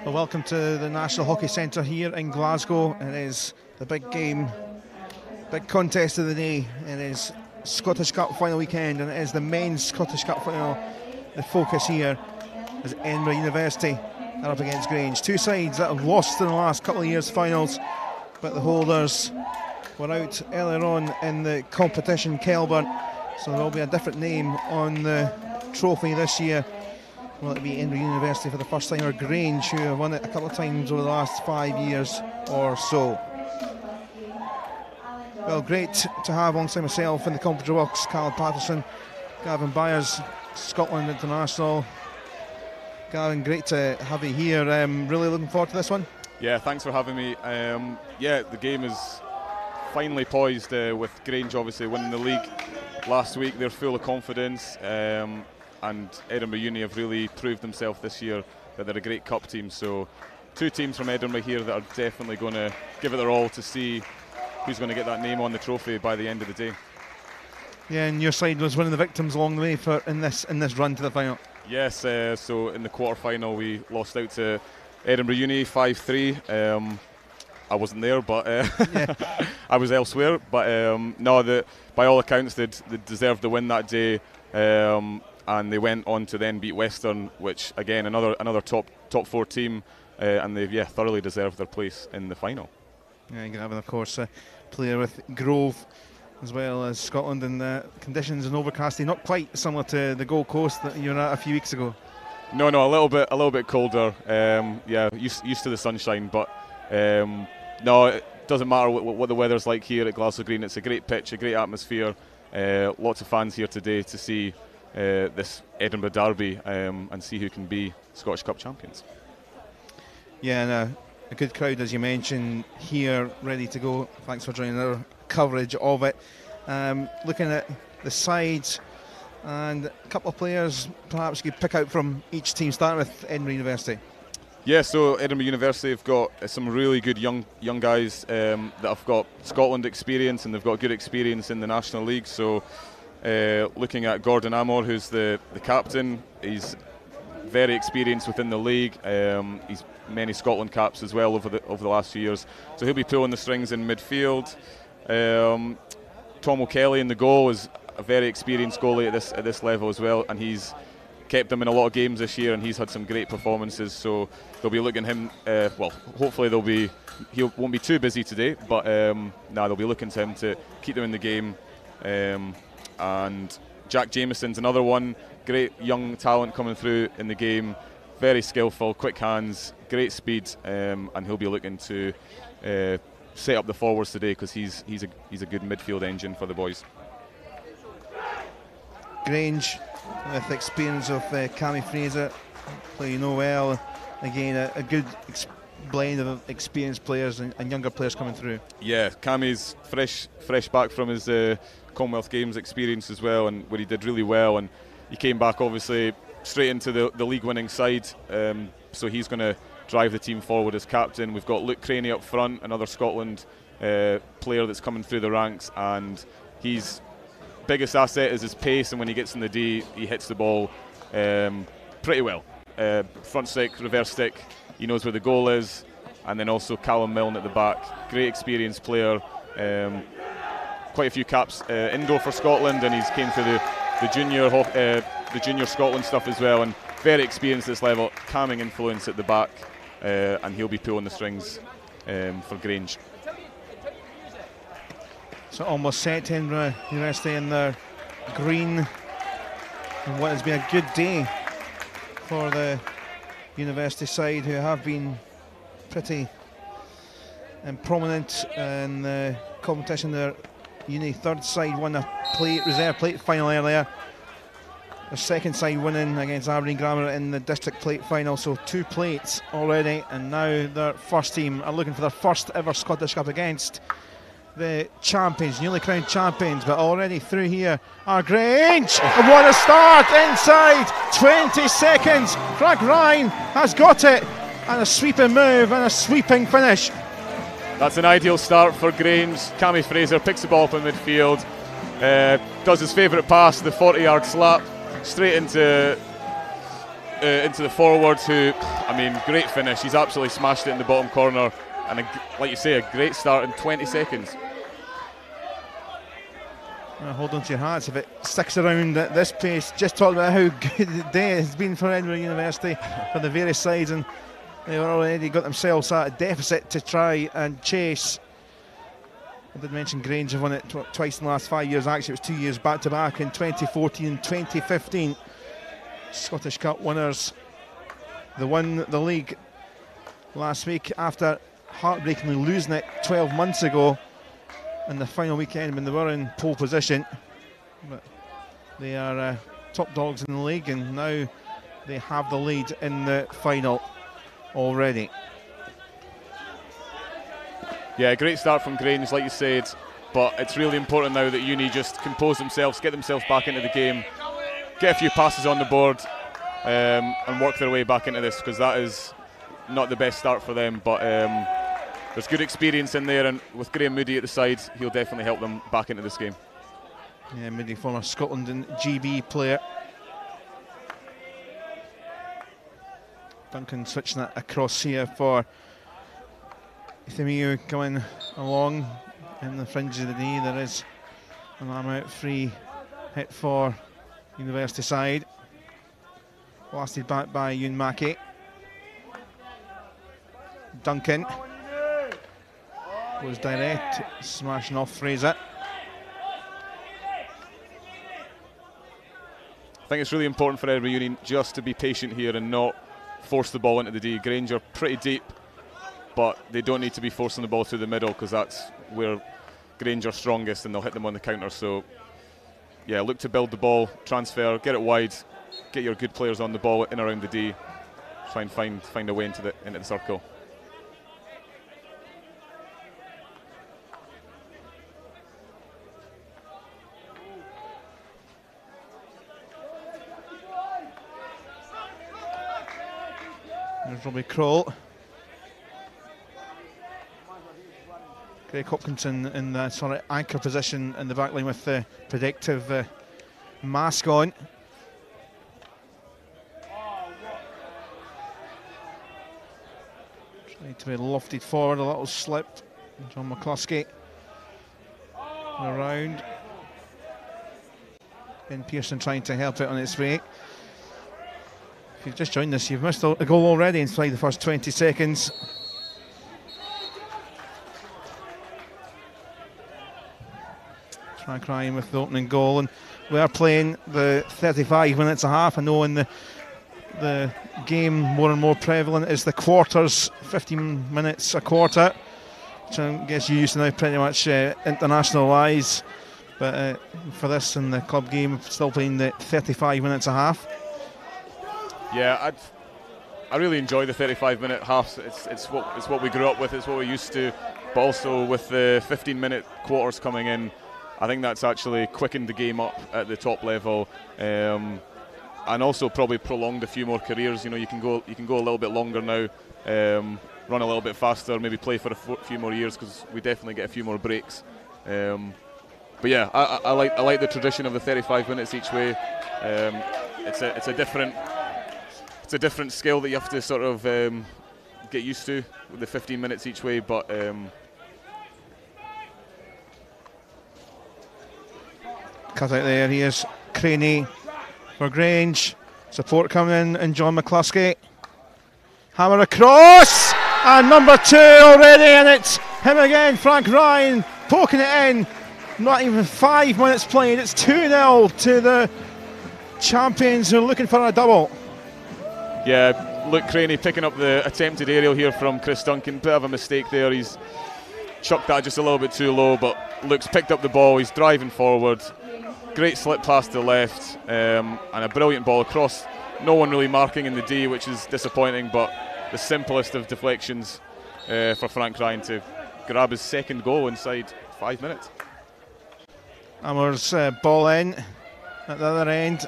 Well, welcome to the National Hockey Centre here in Glasgow. It is the big game, big contest of the day. It is Scottish Cup final weekend, and it is the men's Scottish Cup final. The focus here is Edinburgh University are up against Grange. Two sides that have lost in the last couple of years' finals, but the holders were out earlier on in the competition, Kelburn, so there will be a different name on the trophy this year. Will it be Edinburgh University for the first time, or Grange, who have won it a couple of times over the last 5 years or so? Well, great to have alongside myself in the commentary box, Carl Patterson, Gavin Byers, Scotland International. Gavin, great to have you here. Really looking forward to this one. Yeah, thanks for having me. Yeah, the game is finally poised with Grange obviously winning the league last week. They're full of confidence. And Edinburgh Uni have really proved themselves this year that they're a great cup team. So two teams from Edinburgh here that are definitely going to give it their all to see who's going to get that name on the trophy by the end of the day. Yeah, and your side was one of the victims along the way in this run to the final. Yes, so in the quarter-final we lost out to Edinburgh Uni 5-3. I wasn't there, but yeah. I was elsewhere. But no, by all accounts they deserved the win that day. And they went on to then beat Western, which again another top four team, and they've thoroughly deserved their place in the final. Yeah, you can have, of course, a player with Grove as well as Scotland, and conditions and overcasting not quite similar to the Gold Coast that you were at a few weeks ago. No, a little bit colder. Yeah, used to the sunshine, but no, it doesn't matter what the weather's like here at Glasgow Green. It's a great pitch, a great atmosphere. Lots of fans here today to see this Edinburgh derby and see who can be Scottish Cup champions. Yeah, and a good crowd, as you mentioned, here, ready to go. Thanks for joining our coverage of it. Looking at the sides and a couple of players perhaps you could pick out from each team, starting with Edinburgh University. Yeah, so Edinburgh University have got some really good young guys that have got Scotland experience, and they've got good experience in the National League. So looking at Gordon Amor, who's the captain, he's very experienced within the league. He's many Scotland caps as well over the last few years. So he'll be pulling the strings in midfield. Tom O'Kelly in the goal is a very experienced goalie at this level as well, and he's kept them in a lot of games this year, and he's had some great performances. So they'll be looking him. Well, hopefully he won't be too busy today, but they'll be looking to him to keep them in the game. And Jack Jameson's another one, great young talent coming through in the game, very skillful, quick hands, great speed, and he'll be looking to set up the forwards today because he's a good midfield engine for the boys. Grange, with experience of Cammy Fraser, player you know well, again a good blend of experienced players and younger players coming through. Yeah, Cammy's fresh back from his Commonwealth Games experience as well, and where he did really well, and he came back obviously straight into the league winning side, so he's going to drive the team forward as captain. We've got Luke Craney up front, another Scotland player that's coming through the ranks, and his biggest asset is his pace, and when he gets in the D he hits the ball pretty well. Front stick, reverse stick, he knows where the goal is. And then also Callum Milne at the back, great experienced player, quite a few caps indoor for Scotland, and he's came through the junior Scotland stuff as well, and very experienced at this level, calming influence at the back, and he'll be pulling the strings for Grange. So almost set Edinburgh University in their green, and what has been a good day for the University side, who have been pretty prominent in the competition. Their Uni third side won a reserve plate final earlier. The second side winning against Aberdeen Grammar in the district plate final, so 2 plates already, and now their first team are looking for their first ever Scottish Cup against the champions, newly crowned champions, but already through here are Grange. And what a start inside 20 seconds. Craig Ryan has got it, and a sweeping move and a sweeping finish. That's an ideal start for Grange. Cammy Fraser picks the ball up in midfield, does his favourite pass, the 40-yard slap, straight into into the forwards who, I mean, great finish. He's absolutely smashed it in the bottom corner. And like you say, a great start in 20 seconds. Hold on to your hats if it sticks around at this pace. Just talking about how good the day has been for Edinburgh University for the various sides, and they were already got themselves at a deficit to try and chase. I did mention Grange have won it twice in the last 5 years. Actually, it was 2 years back to back in 2014 and 2015. Scottish Cup winners. They won the league last week after heartbreakingly losing it 12 months ago in the final weekend when they were in pole position. But they are top dogs in the league, and now they have the lead in the final already. Yeah, great start from Grange, like you said, but it's really important now that Uni just compose themselves, get themselves back into the game, get a few passes on the board, and work their way back into this, because that is not the best start for them. But there's good experience in there, and with Graham Moody at the side, he'll definitely help them back into this game. Yeah, Moody, former Scotland and GB player. Duncan switching it across here for Ithimiu going along in the fringe of the knee. There is an arm out free hit for University side. Blasted back by Ewan Mackey. Duncan goes direct, smashing off Fraser. I think it's really important for Edinburgh Union just to be patient here and not force the ball into the D. Grange are pretty deep, but they don't need to be forcing the ball through the middle, because that's where Grange are strongest and they'll hit them on the counter. So yeah, look to build the ball, transfer, get it wide, get your good players on the ball in around the D, try and find a way into the circle. There's Robbie Kroll. Greg Hopkinson in the sort of anchor position in the back line with the protective mask on. Trying to be lofted forward, a little slip. John McCluskey around. Ben Pearson trying to help it on its way. If you've just joined us, you've missed a goal already inside the first 20 seconds. Frank Ryan with the opening goal, and we are playing the 35 minutes a half. I know in the game more and more prevalent is the quarters, 15 minutes a quarter, which I guess you used to now pretty much internationalise. But for this in the club game, still playing the 35 minutes a half. Yeah, I really enjoy the 35-minute halves. It's what we grew up with. It's what we're used to. But also with the 15-minute quarters coming in, I think that's actually quickened the game up at the top level, and also probably prolonged a few more careers. You know, you can go a little bit longer now, run a little bit faster, maybe play for a few more years, because we definitely get a few more breaks. But yeah, I like the tradition of the 35 minutes each way. It's a different skill that you have to sort of get used to with the 15 minutes each way. But cut out there. Here's Craney for Grange. Support coming in, and John McCluskey. Hammer across, and number 2 already, and it's him again, Frank Ryan, poking it in. Not even 5 minutes played. It's 2-0 to the champions who are looking for a double. Yeah, look, Craney picking up the attempted aerial here from Chris Duncan. Bit of a mistake there. He's chucked that just a little bit too low, but Luke's picked up the ball. He's driving forward. Great slip pass to the left, and a brilliant ball across. No one really marking in the D, which is disappointing, but the simplest of deflections for Frank Ryan to grab his second goal inside 5 minutes. Ammer's ball in at the other end.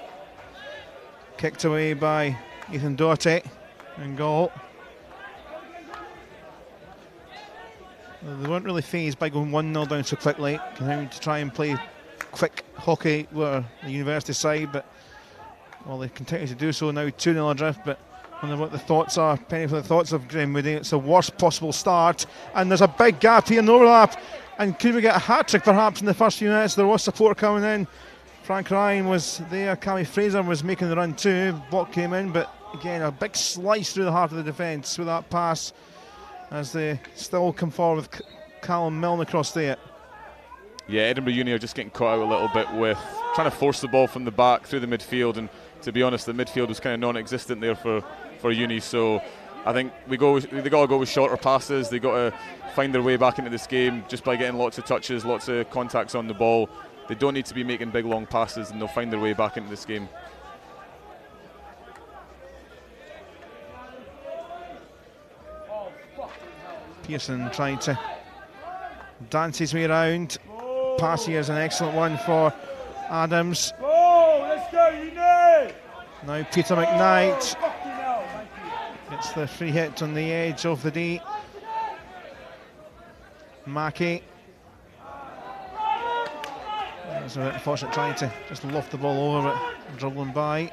Kicked away by Ethan Doherty, and goal. They weren't really phased by going 1-0 down so quickly, continuing to try and play quick hockey with the University side, but Well, they continue to do so now, 2-0 adrift, but I wonder what the thoughts are. Penny for the thoughts of Graham Moody. It's the worst possible start, and there's a big gap here in overlap. And could we get a hat-trick perhaps in the first few minutes? There was support coming in. Frank Ryan was there, Cammy Fraser was making the run too. Block came in, but again, a big slice through the heart of the defence with that pass as they still come forward with Callum Milne across there. Yeah, Edinburgh Uni are just getting caught out a little bit with trying to force the ball from the back through the midfield, and to be honest, the midfield was kind of non-existent there for Uni. So I think they got to go with shorter passes. They got to find their way back into this game just by getting lots of touches, lots of contacts on the ball. They don't need to be making big long passes, and they'll find their way back into this game. Pearson trying to dance his way around. Pass here is an excellent one for Adams. Let's go, you know. Now Peter McKnight gets the free hit on the edge of the D. Mackey. It's a bit unfortunate trying to just loft the ball over, but dribbling by.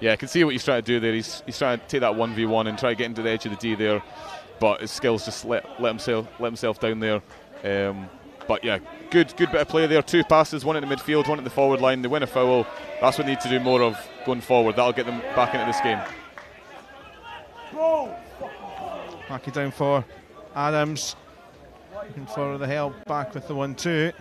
Yeah, I can see what he's trying to do there. He's trying to take that 1v1 and try to get into the edge of the D there, but his skills just let himself down there. But yeah, good bit of play there. 2 passes, one in the midfield, one at the forward line. They win a foul. That's what they need to do more of going forward. That'll get them back into this game. Mackey down for Adams. Looking for the help back with the 1-2.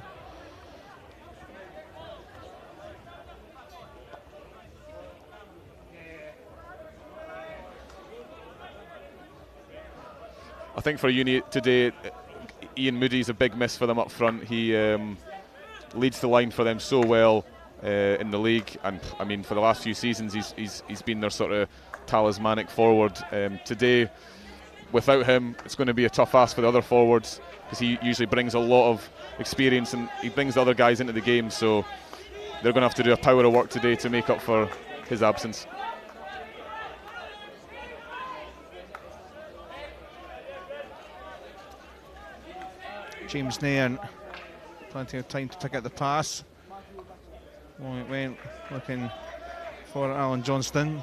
I think for Uni today, Ian Moody's a big miss for them up front. He leads the line for them so well in the league, and I mean for the last few seasons he's been their sort of talismanic forward. Today, without him, it's going to be a tough ask for the other forwards because he usually brings a lot of experience and he brings the other guys into the game. So they're going to have to do a power of work today to make up for his absence. James Nairn, plenty of time to pick out the pass. Long it went, looking for Alan Johnston.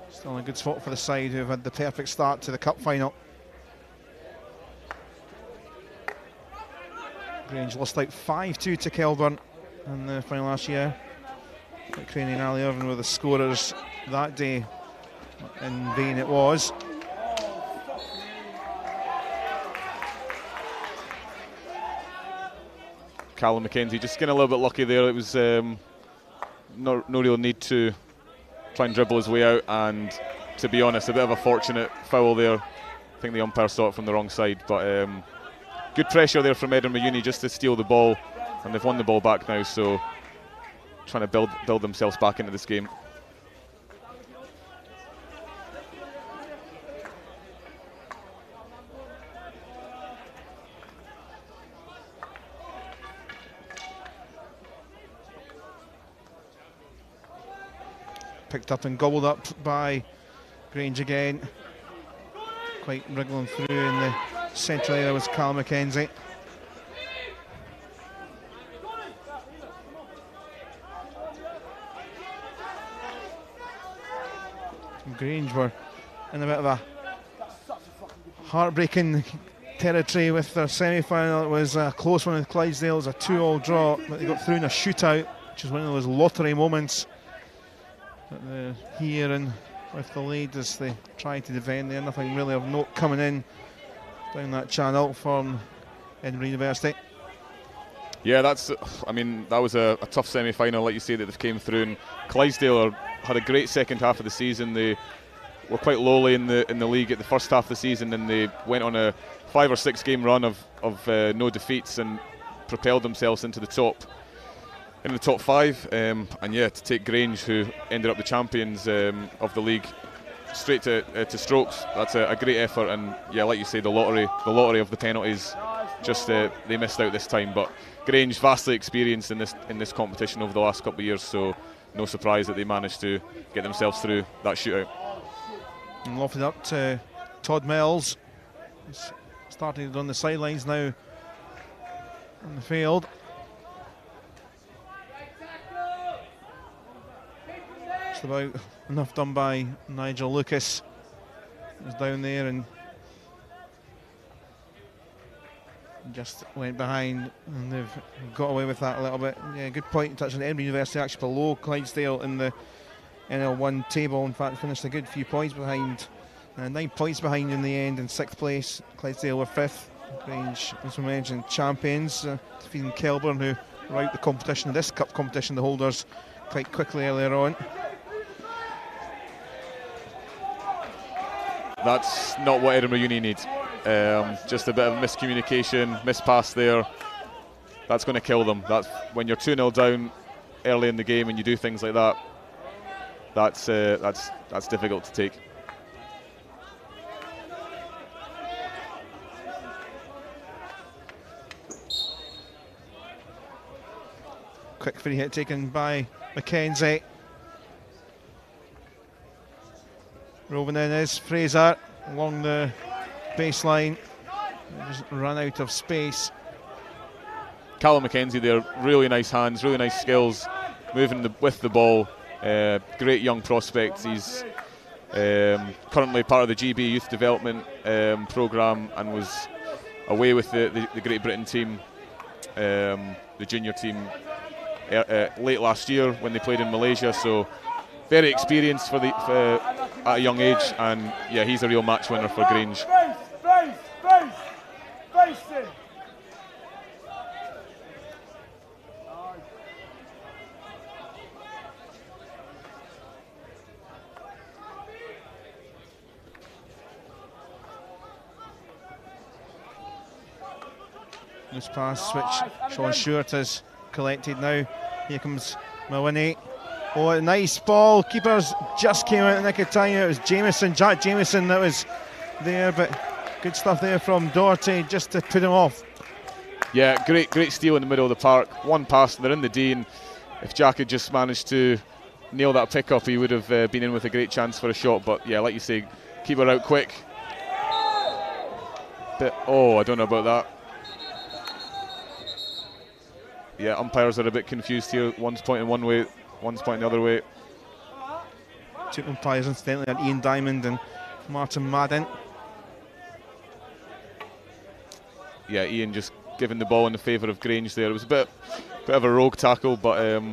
Still in a good spot for the side who have had the perfect start to the cup final. Grange lost out 5-2 to Kelburn in the final last year. McCraney and Ali Irvin were the scorers that day. In vain it was. Callum McKenzie just getting a little bit lucky there. It was no real need to try and dribble his way out, and to be honest, a bit of a fortunate foul there. I think the umpire saw it from the wrong side, but good pressure there from Edinburgh Uni just to steal the ball, and they've won the ball back now, so trying to build themselves back into this game. Picked up and gobbled up by Grange again. Quite wriggling through in the central area was Cal McKenzie. Grange were in a bit of a heartbreaking territory with their semi-final. It was a close one with Clydesdale. It was a 2-2 draw, but they got through in a shootout, which is one of those lottery moments. But they're here and with the lead as they try to defend there. Nothing really of note coming in down that channel from Edinburgh University. Yeah, that was a tough semi-final, like you say, that they came through. And Clydesdale had a great second half of the season. They were quite lowly in the league at the first half of the season, and they went on a 5 or 6 game run of no defeats and propelled themselves into the top 5. And yeah, to take Grange, who ended up the champions of the league, straight to strokes, that's a great effort. And yeah, like you say, the lottery of the penalties, just they missed out this time. But Grange vastly experienced in this competition over the last couple of years, so no surprise that they managed to get themselves through that shootout. And lofted up to Todd Mills. He's starting on the sidelines now on the field. Just about enough done by Nigel Lucas. He's down there and just went behind, and they've got away with that a little bit. Yeah, good point. Touching Edinburgh University actually below Clydesdale in the NL1 table. In fact, finished a good few points behind, 9 points behind in the end, in 6th place. Clydesdale were 5th. Grange, as we mentioned, champions, defeating Kelburn, who were out the competition, this cup competition, the holders, quite quickly earlier on. That's not what Edinburgh Uni need. Just a bit of miscommunication, mispass there. That's going to kill them. That's when you're 2-0 down early in the game and you do things like that. That's difficult to take. Quick free hit taken by Mackenzie. Roving in is Fraser along the baseline. Just run out of space. Callum Mackenzie there, really nice hands, really nice skills, moving with the ball. Great young prospect. He's currently part of the GB Youth Development programme and was away with the Great Britain team, the junior team, late last year when they played in Malaysia. So very experienced for at a young age, and yeah, he's a real match winner for Grange. Loose pass, which Sean Stewart has collected now. Here comes Mawini. Oh, a nice ball. Keepers just came out in the nick of time. It was Jack Jameson that was there, but good stuff there from Doherty just to put him off. Yeah, great steal in the middle of the park. One pass, they're in the D, and if Jack had just managed to nail that pick-up, he would have been in with a great chance for a shot. But yeah, like you say, keeper out quick. Oh, I don't know about that. Yeah, umpires are a bit confused here. One's pointing one way, one's pointing the other way. Two umpires incidentally are Ian Diamond and Martin Madden. Yeah, Ian just giving the ball in the favour of Grange there. It was a bit of a rogue tackle, but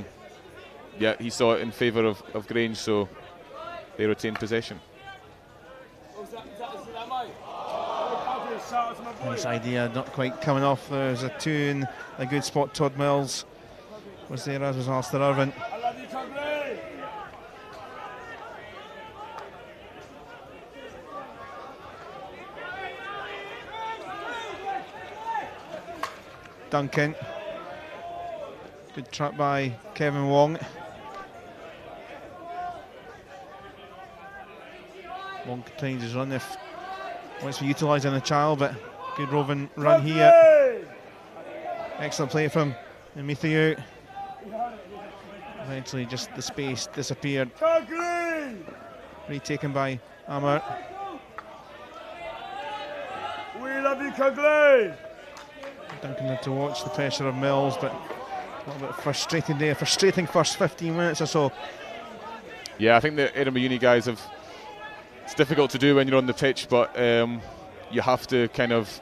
yeah, he saw it in favour of Grange, so they retained possession. This idea not quite coming off. There's a 2 in a good spot. Todd Mills was there, as was Alistair Irvin. Duncan. Good trap by Kevin Wong. Wong continues his run if wants to be utilising the child, but good roving run here. Excellent play from Matthew. Eventually just the space disappeared. Retaken by Amar. We love you, Cugley. Duncan had to watch the pressure of Mills, but a little bit frustrating there. Frustrating first 15 minutes or so. Yeah, I think the Edinburgh Uni guys have... It's difficult to do when you're on the pitch, but you have to kind of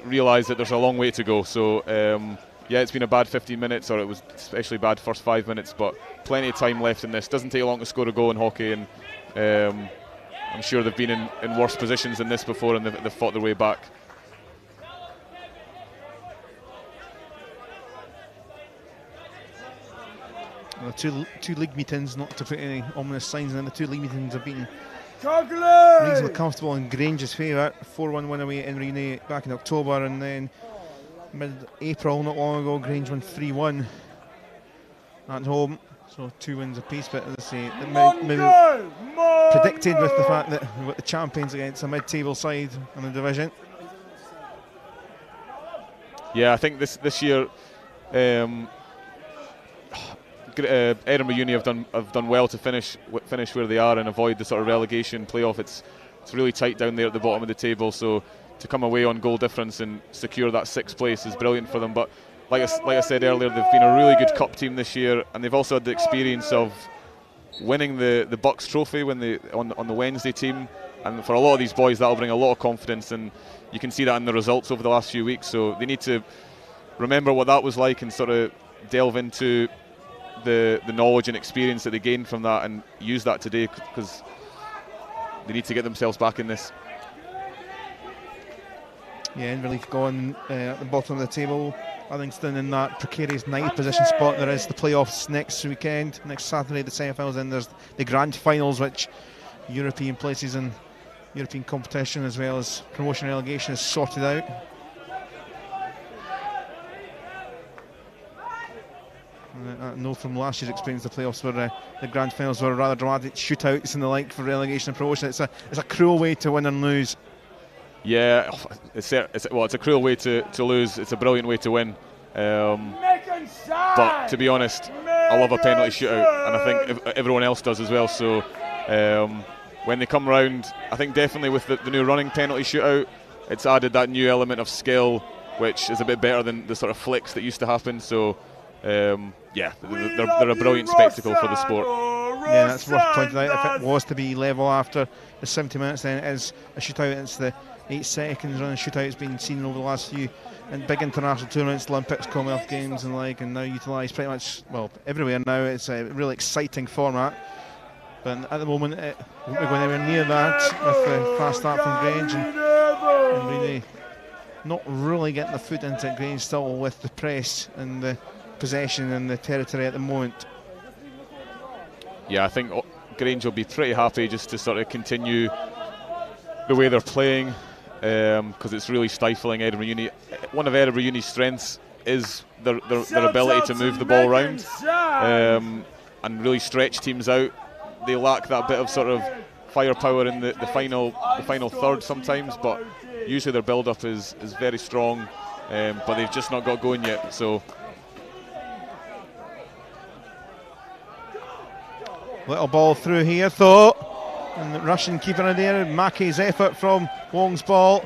realise that there's a long way to go. So yeah, it's been a bad 15 minutes, or it was especially bad first 5 minutes, but plenty of time left in this. Doesn't take long to score a goal in hockey, and I'm sure they've been in worse positions than this before, and they've fought their way back. Well, two league meetings, not to put any ominous signs in, the 2 league meetings have been Cugley! reasonably comfortable in Grange's favour. 4-1 win away in Renee back in October, and then mid-April, not long ago, Grange won 3-1 at home. So 2 wins apiece, but as I say, predicted with the fact that we've got the champions against a mid-table side in the division. Yeah, I think this year Edinburgh Uni have done well to finish where they are and avoid the sort of relegation playoff. It's really tight down there at the bottom of the table, so to come away on goal difference and secure that 6th place is brilliant for them. But like I said earlier, they've been a really good cup team this year, and they've also had the experience of winning the Bucks Trophy when on the Wednesday team, and for a lot of these boys that'll bring a lot of confidence, and you can see that in the results over the last few weeks. So they need to remember what that was like and sort of delve into the knowledge and experience that they gained from that and use that today, because they need to get themselves back in this. Yeah, Inverleith gone at the bottom of the table. Livingston in that precarious 9th position spot. There is the playoffs next weekend, next Saturday, the semi-finals, and there's the grand finals, which European places and European competition as well as promotion and relegation is sorted out. I know from last year's experience, the playoffs were the grand finals were rather dramatic shootouts and the like for relegation and promotion. It's a cruel way to win and lose. Yeah, it's a cruel way to lose. It's a brilliant way to win. But to be honest, I love a penalty shootout, and I think everyone else does as well. So when they come round, I think definitely with the new running penalty shootout, it's added that new element of skill, which is a bit better than the sort of flicks that used to happen. So yeah, they're a brilliant spectacle for the sport. Yeah, that's worth pointing out. If it was to be level after the 70 minutes, then it is a shootout. It's the 8 seconds running shootout. It's been seen over the last few and big international tournaments, Olympics, Commonwealth Games and like, and now utilised pretty much, well, everywhere now. It's a really exciting format, but at the moment it won't be going anywhere near that with the fast start from Grange and really not really getting the foot into Grange still with the press and the possession and the territory at the moment. Yeah, I think Grange will be pretty happy just to sort of continue the way they're playing, because it's really stifling Edinburgh Uni. One of Edinburgh Uni's strengths is their ability to move the ball around and really stretch teams out. They lack that bit of sort of firepower in the final third sometimes, but usually their build-up is very strong, but they've just not got going yet. So little ball through here though, and the Russian keeper in there. Mackey's effort from Wong's ball,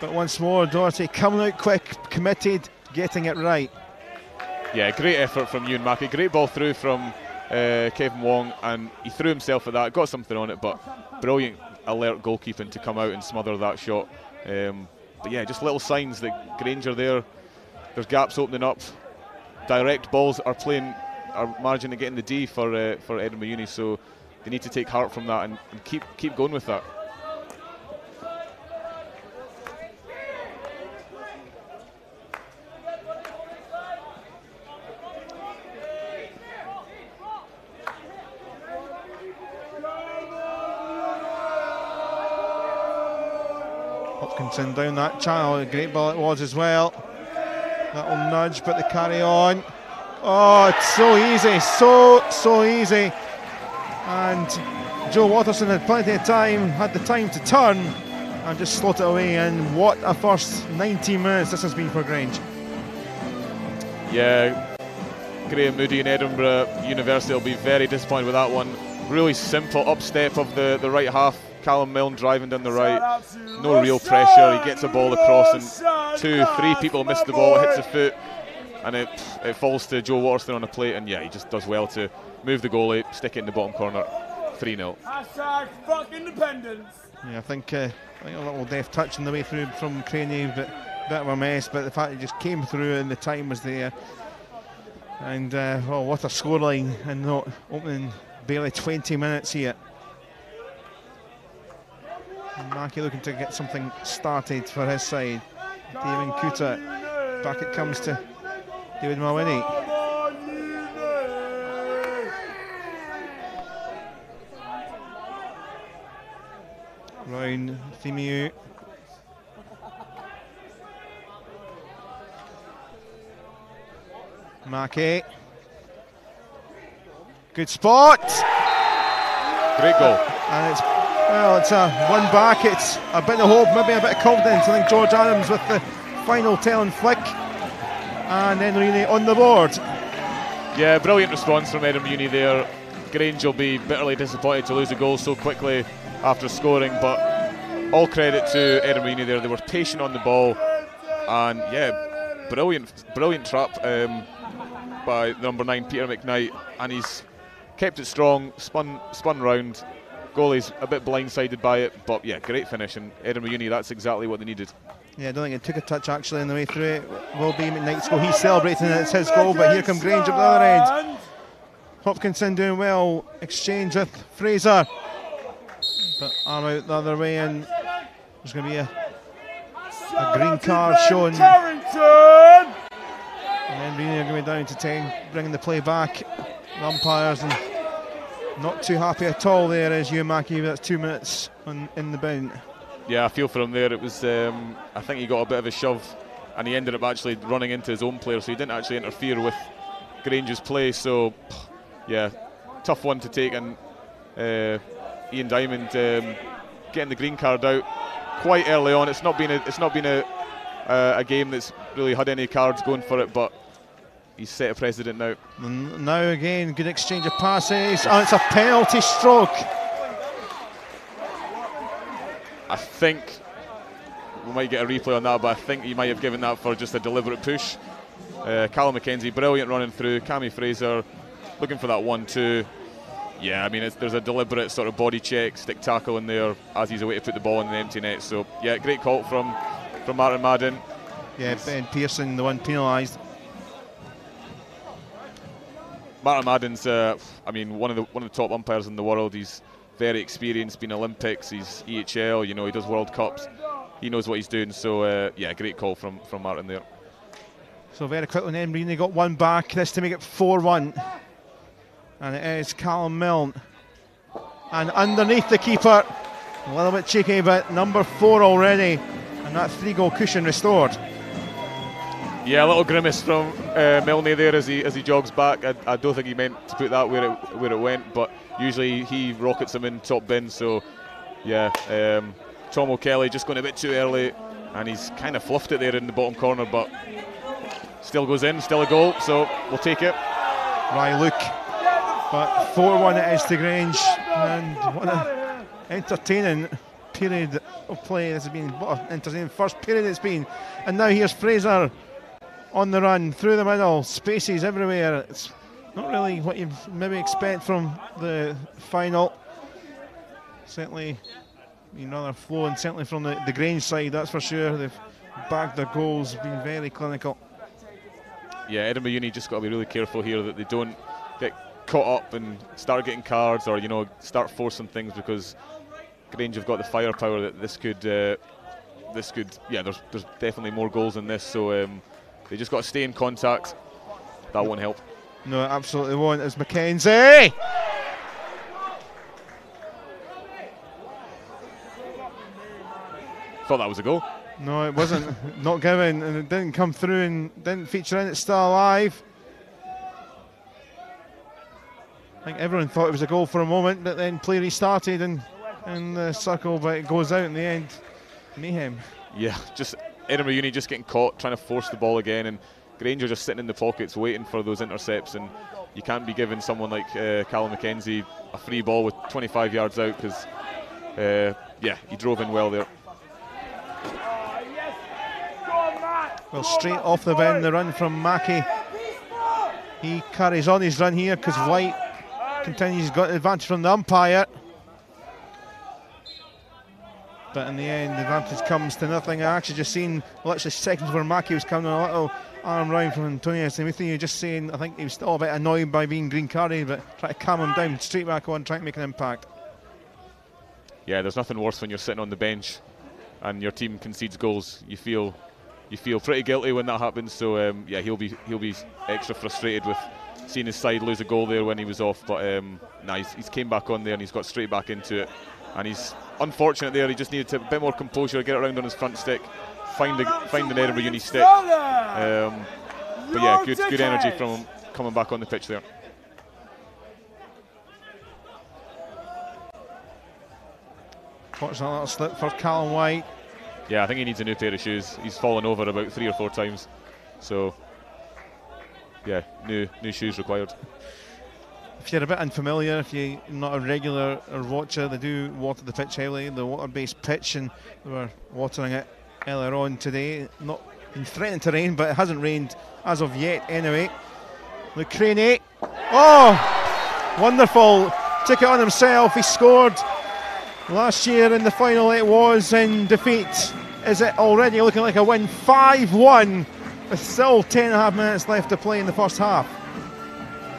but once more Doherty coming out quick, committed, getting it right. Yeah, great effort from Ewan Mackey. Great ball through from Kevin Wong, and he threw himself at that, got something on it, but brilliant alert goalkeeping to come out and smother that shot. But yeah, just little signs that Grange are there. There's gaps opening up. Direct balls are managing to get in the D for Edinburgh Uni, so they need to take heart from that and keep going with that. Hopkinson down that channel, a great ball it was as well. That'll nudge, but they carry on. Oh, it's so easy, so easy. And Joe Watterson had plenty of time, had the time to turn and just slot it away. And what a first 19 minutes this has been for Grange. Yeah, Graham Moody in Edinburgh University will be very disappointed with that one. Really simple upstep of the right half. Callum Milne driving down the right, no real pressure. He gets a ball across and 2-3 people miss the ball, it hits the foot, and it falls to Joe Watterson on a plate, and yeah, he just does well to move the goalie, stick it in the bottom corner. 3-0. Fuck independence. Yeah, I think a little deft touch on the way through from Craney, but bit of a mess, but the fact he just came through and the time was there. And oh, what a scoreline, and not opening barely 20 minutes here. Mackey looking to get something started for his side. David Kuta, back it comes to David Mawini. Round Themiu. Mackey. Good spot. Great goal. And it's a one back. It's a bit of hope, maybe a bit of confidence. I think George Adams with the final telling flick, and then really on the board. Yeah, brilliant response from Edinburgh Uni there. Grange will be bitterly disappointed to lose a goal so quickly after scoring, but all credit to Edinburgh Uni there. They were patient on the ball, and yeah, brilliant trap by number 9 Peter McKnight, and he's kept it strong, spun round. Goalie's a bit blindsided by it, but yeah, great finish. And Edinburgh Uni, that's exactly what they needed. Yeah, I don't think it took a touch actually on the way through it. Will be McKnight's goal. He's celebrating it, it's his goal, but here come Grange up the other end. Hopkinson doing well. Exchange with Fraser. But arm out the other way, and there's going to be a green card shown. And then Rennie are going to be down to 10, bringing the play back. The umpires and not too happy at all there is Hugh Mackey, but that's 2 minutes in the bound. Yeah, I feel for him there. It was, I think he got a bit of a shove, and he ended up actually running into his own player, so he didn't actually interfere with Grange's play. So, yeah, tough one to take, and Ian Diamond getting the green card out quite early on. It's not been a game that's really had any cards going for it, but he's set a precedent now. Now again, good exchange of passes. Oh, it's a penalty stroke. I think we might get a replay on that, but I think he might have given that for just a deliberate push. Callum McKenzie, brilliant running through. Cammy Fraser looking for that 1-2. Yeah, I mean, there's a deliberate sort of body check, stick tackle in there as he's away to put the ball in the empty net. So yeah, great call from Martin Madden. Yeah, Ben Pearson, the one penalised. Martin Madden's, I mean, one of the top umpires in the world. He's very experienced, been Olympics, he's EHL, you know, he does World Cups. He knows what he's doing. So yeah, great call from Martin there. So very quickly, then Rennie got one back. This to make it 4-1, and it is Callum Milne, and underneath the keeper, a little bit cheeky, but number 4 already, and that 3-goal cushion restored. Yeah, a little grimace from Milne there as he jogs back. I don't think he meant to put that where it went, but usually he rockets him in top bin. So yeah, Tom O'Kelly just going a bit too early, and he's kind of fluffed it there in the bottom corner, but still goes in, still a goal, so we'll take it. Right, look, but 4-1 it is to Grange, and what an entertaining period of play this has been. What an entertaining first period it's been. And now here's Fraser on the run through the middle, spaces everywhere. It's not really what you maybe expect from the final. Certainly, another flow, and certainly from the Grange side, that's for sure. They've bagged their goals, been very clinical. Yeah, Edinburgh Uni just got to be really careful here that they don't get caught up and start getting cards, or start forcing things, because Grange have got the firepower that this could. Yeah, there's definitely more goals in this, so they just got to stay in contact. That won't help. No, it absolutely won't. It's McKenzie. Thought that was a goal. No, it wasn't. Not given, and it didn't come through and didn't feature in. It's still alive. I think everyone thought it was a goal for a moment, but then play restarted in the circle, but it goes out in the end. Mayhem. Yeah, just Edinburgh Uni just getting caught, trying to force the ball again, and Grange are just sitting in the pockets waiting for those intercepts, and you can't be giving someone like Callum McKenzie a free ball with 25 yards out, because yeah, he drove in well there. Well, straight off the bin, the run from Mackey. He carries on his run here because White continues, got the advantage from the umpire. But in the end, the advantage comes to nothing. I actually just seen literally seconds where Mackey was coming, a little arm round from Antonio Smithie, just saying, I think he was still a bit annoyed by being green carded, but try to calm him down, straight back on, trying to make an impact. Yeah, there's nothing worse when you're sitting on the bench and your team concedes goals. You feel pretty guilty when that happens. So yeah, he'll be extra frustrated with seeing his side lose a goal there when he was off. But nah, he's came back on there and he's got straight back into it. And he's unfortunate there. He just needed a bit more composure, get it around on his front stick, find an Edinburgh Uni stick. But yeah, good energy from him coming back on the pitch there. Watch that little slip for Callum White. Yeah, I think he needs a new pair of shoes. He's fallen over about 3 or 4 times. So yeah, new shoes required. If you're a bit unfamiliar, if you're not a regular watcher, they do water the pitch heavily, the water-based pitch, and they were watering it earlier on today. Not been threatening to rain, but it hasn't rained as of yet anyway. Luke Craney. Oh! Wonderful. Took it on himself. He scored last year in the final. It was in defeat. Is it already looking like a win? 5-1 with still 10.5 minutes left to play in the first half.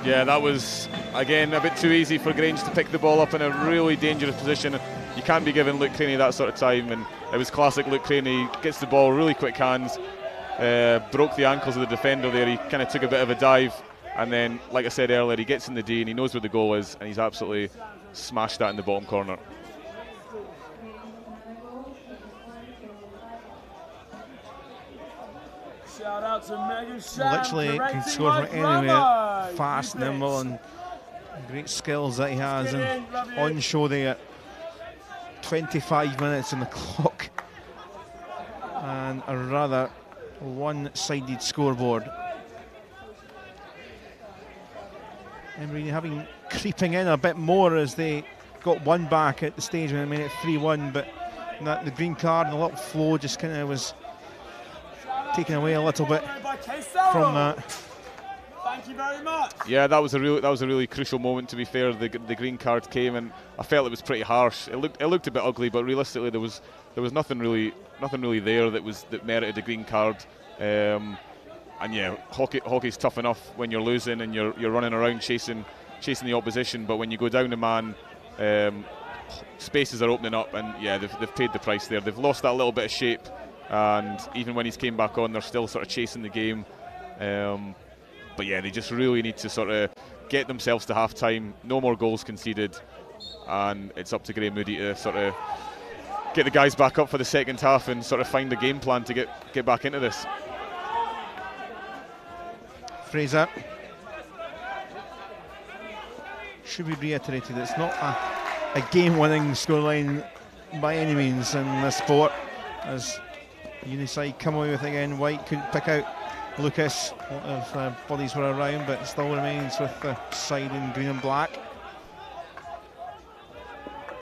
Yeah, that was, again, a bit too easy for Grange to pick the ball up in a really dangerous position. You can't be giving Luke Craney that sort of time, and it was classic Luke Craney. Gets the ball, really quick hands, broke the ankles of the defender there. He kind of took a bit of a dive, and then, like I said earlier, he gets in the D and he knows where the goal is, and he's absolutely smashed that in the bottom corner. Shout out to Megan Sham, literally can score from anywhere. Fast, nimble, and great skills that he has. And on show there. 25 minutes on the clock. And a rather one-sided scoreboard. Edinburgh having creeping in a bit more as they got one back at the stage when they made it 3-1, but the green card and the little flow just kind of was taken away a little bit from that. Thank you very much. Yeah, that was a really crucial moment. To be fair, the green card came, and I felt it was pretty harsh. It looked a bit ugly, but realistically, there was nothing really there that merited a green card. And yeah, hockey's tough enough when you're losing and you're running around chasing the opposition. But when you go down a man, spaces are opening up, and yeah, they've paid the price there. They've lost that little bit of shape, and even when he's came back on, they're still sort of chasing the game. But yeah, they just really need to sort of get themselves to half-time. No more goals conceded, and it's up to Graham Moody to sort of get the guys back up for the second half and sort of find the game plan to get back into this. Fraser. Should be reiterated, it's not a game-winning scoreline by any means in this sport. As Uniside come away with again, White couldn't pick out Lucas. A lot of bodies were around, but it still remains with the side in green and black.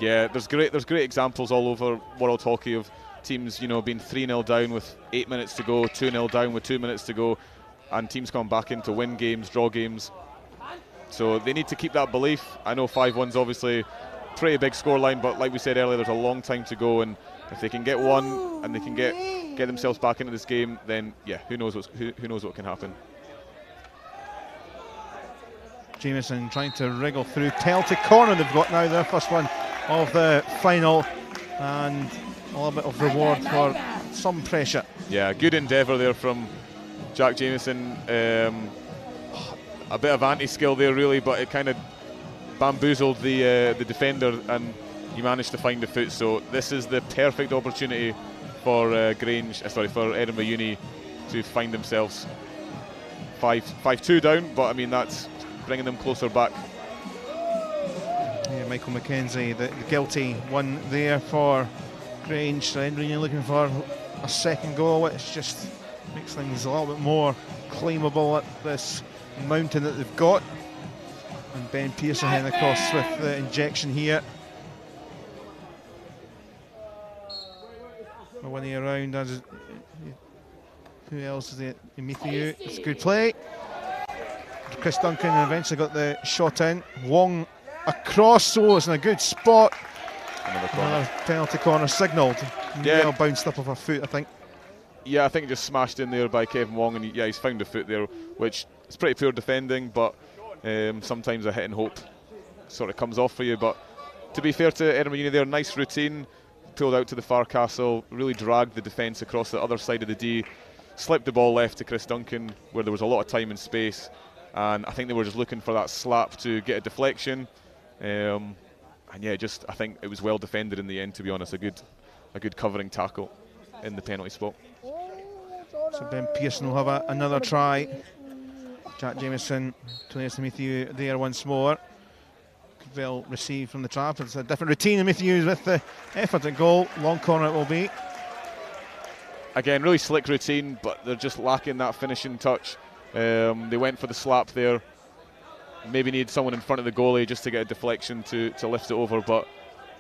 Yeah, there's great examples all over world hockey of teams, being 3-0 down with 8 minutes to go, 2-0 down with 2 minutes to go, and teams come back in to win games, draw games. So they need to keep that belief. I know 5-1's obviously pretty big scoreline, but like we said earlier, there's a long time to go, and if they can get one and they can get themselves back into this game, then yeah, who knows what can happen. Jameson trying to wriggle through. Penalty corner they've got now, their first one of the final, and a little bit of reward for some pressure. Yeah, good endeavour there from Jack Jameson. A bit of anti-skill there really, but it kind of bamboozled the defender, and he managed to find the foot. So this is the perfect opportunity for for Edinburgh Uni to find themselves 5-2 down, but I mean that's bringing them closer back. Yeah, Michael McKenzie, the guilty one there for Grange. So Edinburgh Uni looking for a second goal, which just makes things a little bit more claimable at this mountain that they've got. And Ben Pearson heading across with the injection here. Winning around as who else is it? Emithiu. It's a good play. Chris Duncan eventually got the shot in. Wong across, it's in a good spot. Another penalty corner signalled. Yeah, well bounced up off a foot, I think. Yeah, I think just smashed in there by Kevin Wong, and he's found a foot there, which is pretty poor defending, but sometimes a hit and hope sort of comes off for you. But to be fair to Edinburgh Uni, their nice routine, pulled out to the far castle, really dragged the defence across the other side of the D, slipped the ball left to Chris Duncan where there was a lot of time and space, and I think they were just looking for that slap to get a deflection, and yeah, I think it was well defended in the end, to be honest. A good covering tackle in the penalty spot. So Ben Pearson will have another try. Jack Jameson, Tony Emithiu there once more. Well received from the trap. It's a different routine. Emithiu with the effort at goal. Long corner it will be. Again, really slick routine, but they're just lacking that finishing touch. They went for the slap there. Maybe need someone in front of the goalie just to get a deflection to lift it over. But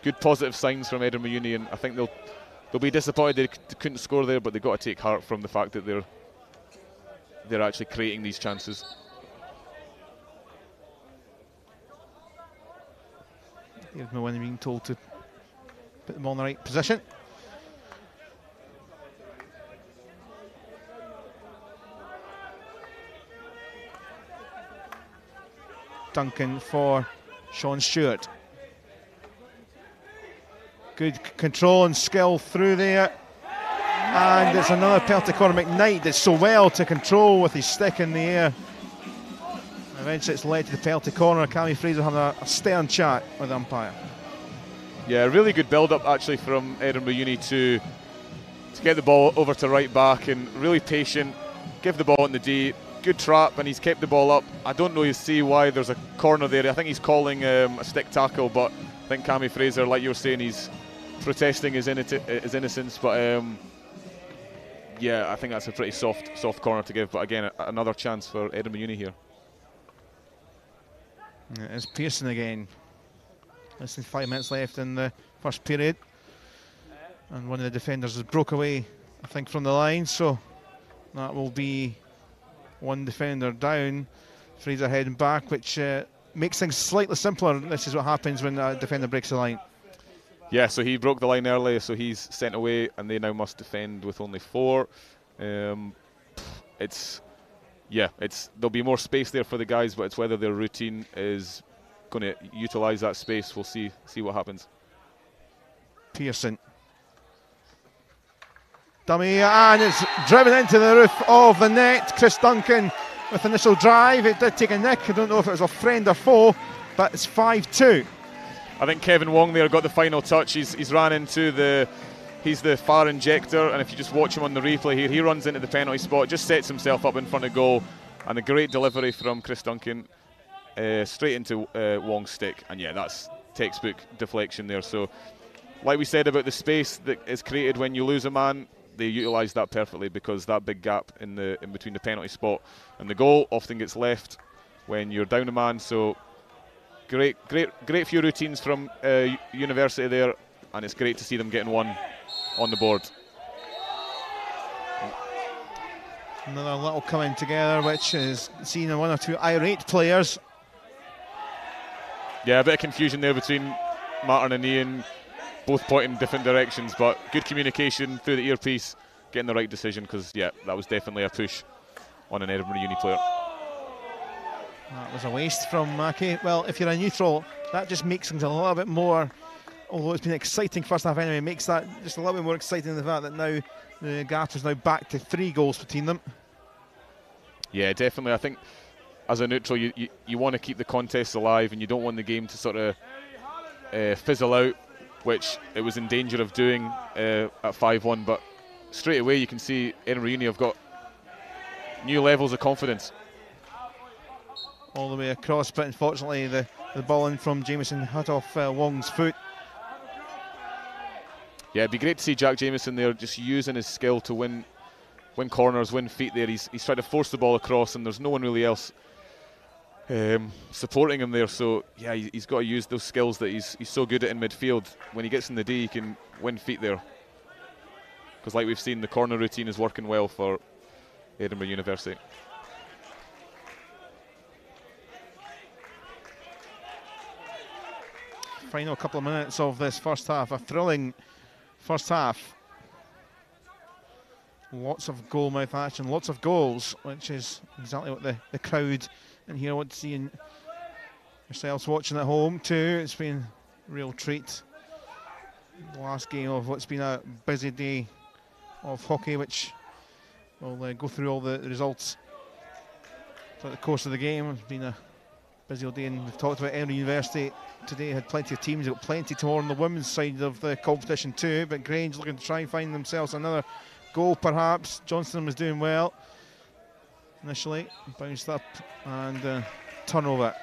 good positive signs from Edinburgh Uni, and I think they'll be disappointed they couldn't score there, but they've got to take heart from the fact that they're actually creating these chances. Here's Milwin being told to put them on the right position. Duncan for Sean Stewart. Good control and skill through there. And it's another penalty corner. McKnight did so well to control with his stick in the air. Eventually it's led to the penalty corner. Cammy Fraser having a stern chat with the umpire. Yeah, really good build-up actually from Edinburgh Uni to get the ball over to right back, and really patient, give the ball in the D. Good trap, and he's kept the ball up. I don't know, you see why there's a corner there. I think he's calling a stick tackle, but I think Cammy Fraser, like you were saying, he's protesting his innocence. But yeah, I think that's a pretty soft corner to give. But again, another chance for Edinburgh Uni here. It's Pearson again. Less than 5 minutes left in the first period, and one of the defenders has broke away, I think, from the line. So that will be one defender down. Fraser heading back, which makes things slightly simpler. This is what happens when a defender breaks the line. Yeah, so he broke the line early, so he's sent away, and they now must defend with only 4. There'll be more space there for the guys, but it's whether their routine is going to utilise that space. We'll see what happens. Pearson. Dummy, and it's driven into the roof of the net. Chris Duncan with initial drive. It did take a nick. I don't know if it was a friend or foe, but it's 5-2. I think Kevin Wong there got the final touch. He's ran into he's the far injector, and if you just watch him on the replay here, he runs into the penalty spot, just sets himself up in front of goal, and a great delivery from Chris Duncan straight into Wong's stick. And yeah, that's textbook deflection there. So like we said about the space that is created when you lose a man, they utilise that perfectly, because that big gap in between the penalty spot and the goal often gets left when you're down a man. So great few routines from University there, and it's great to see them getting one on the board. Another little coming together, which is seen in one or two irate players. Yeah, a bit of confusion there between Martin and Ian, both pointing different directions, but good communication through the earpiece, getting the right decision, because yeah, that was definitely a push on an Edinburgh Uni player. That was a waste from Mackey. Well, if you're a neutral, that just makes things a little bit more, although it's been exciting first half anyway, makes that just a little bit more exciting, the fact that now the gap is now back to 3 goals between them. Yeah, definitely. I think as a neutral, you want to keep the contest alive, and you don't want the game to sort of fizzle out, which it was in danger of doing at 5-1. But straight away you can see Edinburgh Uni have got new levels of confidence. All the way across, but unfortunately the ball in from Jameson hit off Wong's foot. Yeah, it'd be great to see Jack Jameson there, just using his skill to win corners, win feet there. He's tried to force the ball across, and there's no one really else supporting him there. So yeah, he's got to use those skills that he's so good at in midfield. When he gets in the D, he can win feet there. Because like we've seen, the corner routine is working well for Edinburgh University. Final couple of minutes of this first half, a thrilling first half. Lots of goal-mouth action, lots of goals, which is exactly what the crowd in here want to see, and yourselves watching at home too. It's been a real treat. The last game of what's been a busy day of hockey, which we'll go through all the results throughout the course of the game. It's been a busy old day, and we've talked about Edinburgh University today. Had plenty of teams, got plenty tomorrow on the women's side of the competition too, but Grange looking to try and find themselves another goal perhaps. Johnston was doing well initially, bounced up and turnover.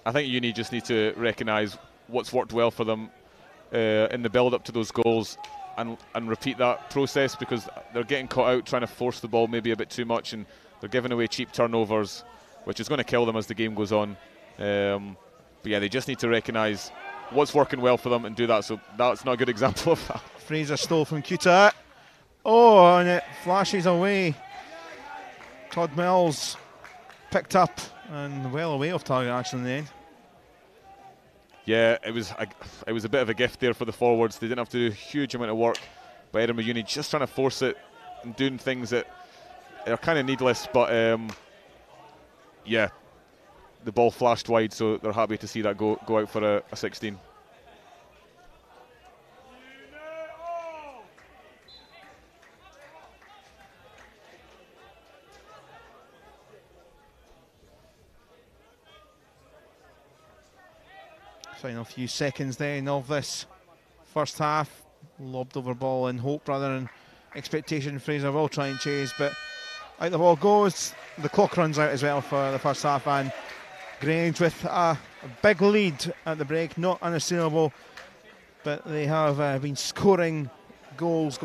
I think Uni just need to recognise what's worked well for them in the build up to those goals, and repeat that process, because they're getting caught out trying to force the ball maybe a bit too much, and they're giving away cheap turnovers, which is going to kill them as the game goes on. But yeah, they just need to recognise what's working well for them and do that. So that's not a good example of that. Fraser stole from Kuta. Oh, and it flashes away. Todd Mills picked up and well away off target actually in the end. Yeah, it was a bit of a gift there for the forwards. They didn't have to do a huge amount of work, but Edinburgh Uni just trying to force it and doing things that are kind of needless. But yeah, the ball flashed wide, so they're happy to see that go out for a 16. Final few seconds then of this first half. Lobbed over ball in hope rather than expectation. Fraser will try and chase, but out the ball goes. The clock runs out as well for the first half, and Grange with a big lead at the break, not unassailable, but they have been scoring goals.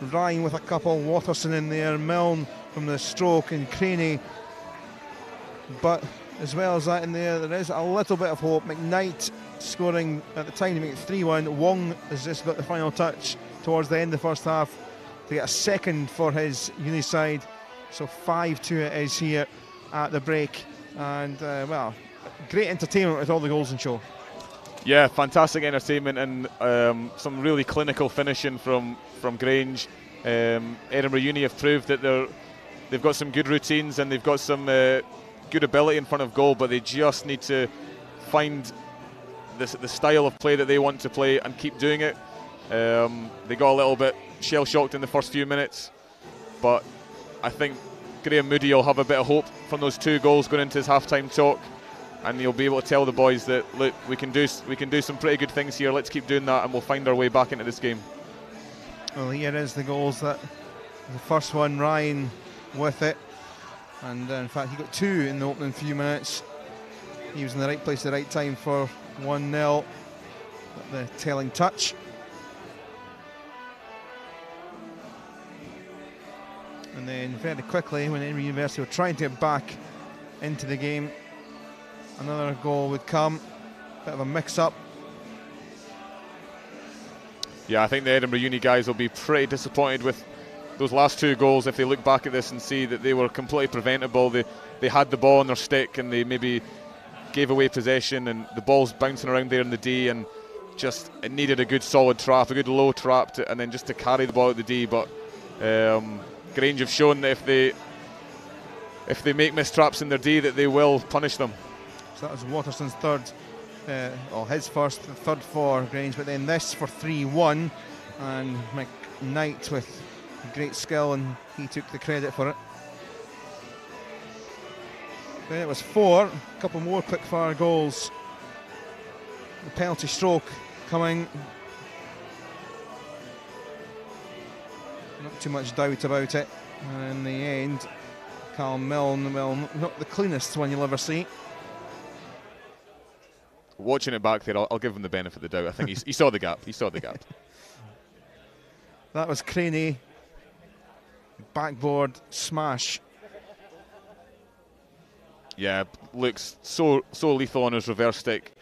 Ryan with a couple, Watterson in there, Milne from the stroke, and Craney. But as well as that in there is a little bit of hope. McKnight scoring at the time to make it 3-1. Wong has just got the final touch towards the end of the first half to get a second for his uni side. So 5-2 it is here at the break. And, well, great entertainment with all the goals in show. Yeah, fantastic entertainment and some really clinical finishing from Grange. Edinburgh Uni have proved that they've got some good routines and they've got some good ability in front of goal, but they just need to find the style of play that they want to play and keep doing it. They got a little bit shell-shocked in the first few minutes, but I think Graham Moody will have a bit of hope from those 2 goals going into his half-time talk, and he'll be able to tell the boys that, look, we can do some pretty good things here. Let's keep doing that, and we'll find our way back into this game. Well, here is the goals. That the first one, Ryan with it, and in fact he got 2 in the opening few minutes. He was in the right place at the right time for 1-0. The telling touch. And then very quickly, when Edinburgh University were trying to get back into the game, another goal would come. Bit of a mix-up. Yeah, I think the Edinburgh Uni guys will be pretty disappointed with those last 2 goals if they look back at this and see that they were completely preventable. They had the ball on their stick and they maybe gave away possession, and the ball's bouncing around there in the D, and just it needed a good solid trap, a good low trap, and then just to carry the ball at the D. But Grange have shown that if they make missed traps in their D, that they will punish them. So that was Watterson's third, his first, the third for Grange, but then this for 3-1, and McKnight with great skill, and he took the credit for it. Then it was 4, a couple more quick-fire goals. The penalty stroke coming. Not too much doubt about it. And in the end, Carl Milne, well, not the cleanest one you'll ever see. Watching it back there, I'll give him the benefit of the doubt. I think he saw the gap. He saw the gap. That was Craney. Backboard smash. Yeah, looks so lethal on his reverse stick,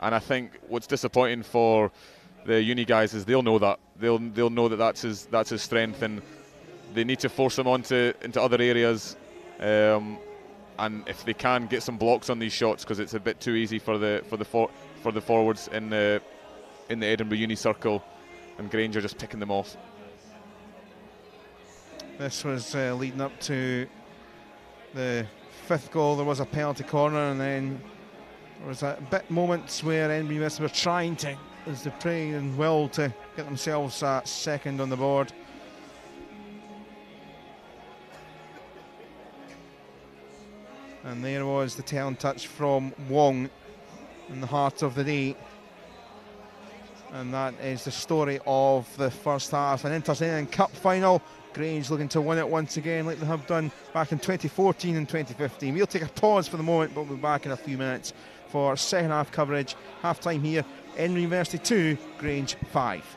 and I think what's disappointing for the uni guys is they'll know that they'll know that that's his strength, and they need to force him into other areas, and if they can get some blocks on these shots, because it's a bit too easy for the forwards in the Edinburgh Uni circle, and Grange are just picking them off. This was leading up to the 5th goal. There was a penalty corner, and then there was a bit moments where Edinburgh University were trying to, as they pray and will, to get themselves second on the board. And there was the telling touch from Wong in the heart of the day. And that is the story of the first half. An Inter-Union Cup final. Grange looking to win it once again, like they have done back in 2014 and 2015. We'll take a pause for the moment, but we'll be back in a few minutes for second half coverage. Half time here, Edinburgh University 2, Grange 5.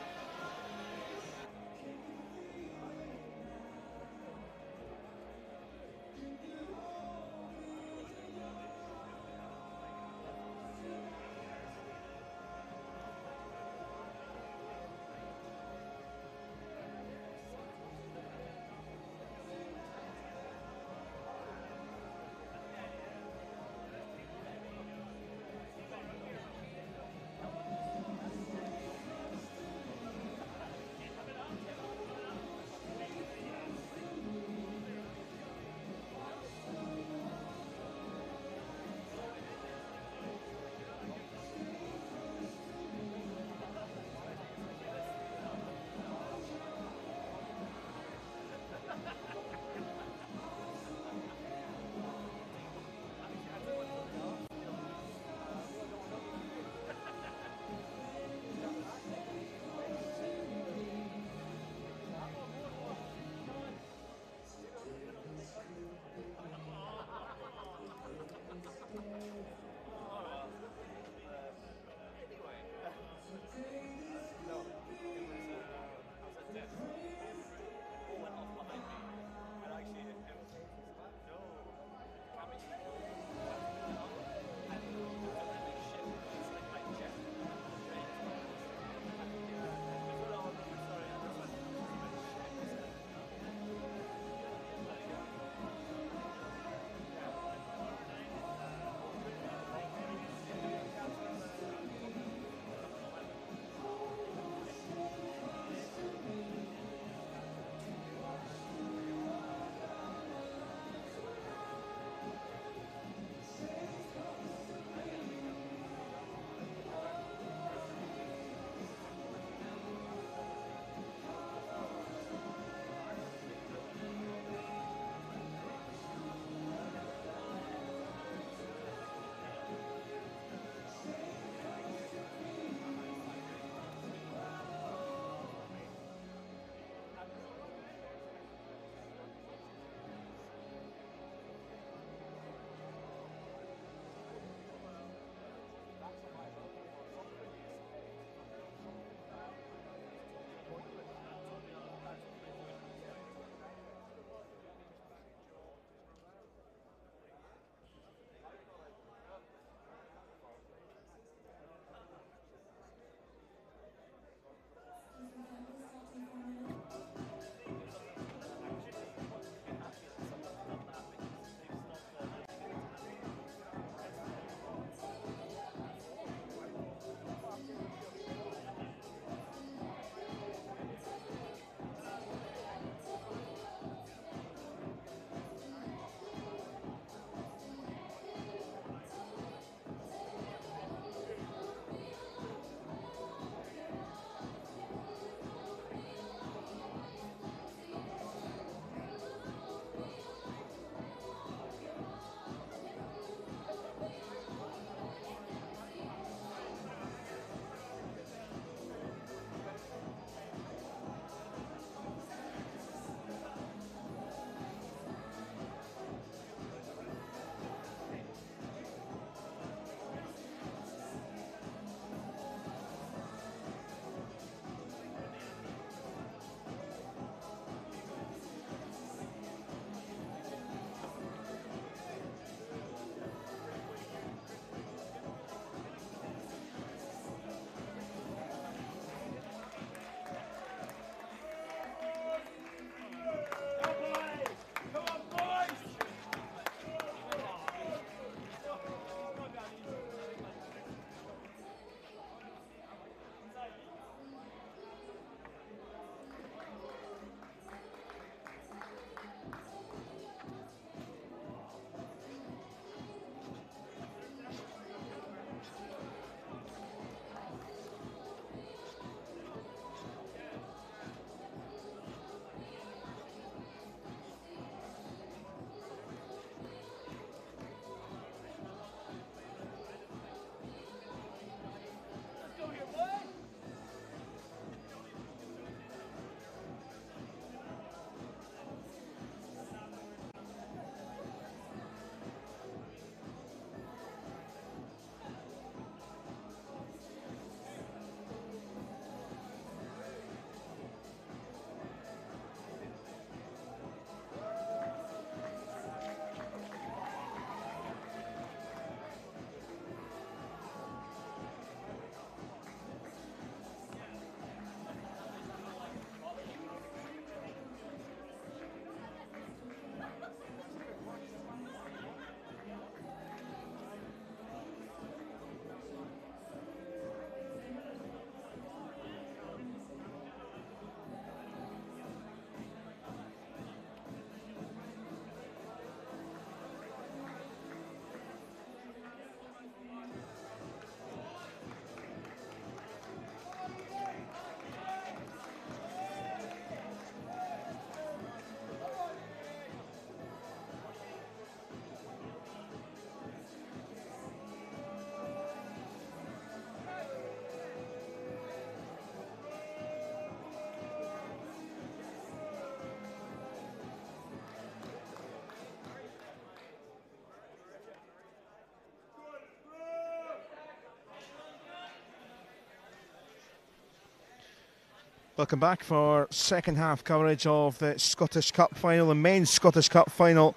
Welcome back for second half coverage of the Scottish Cup final, the men's Scottish Cup final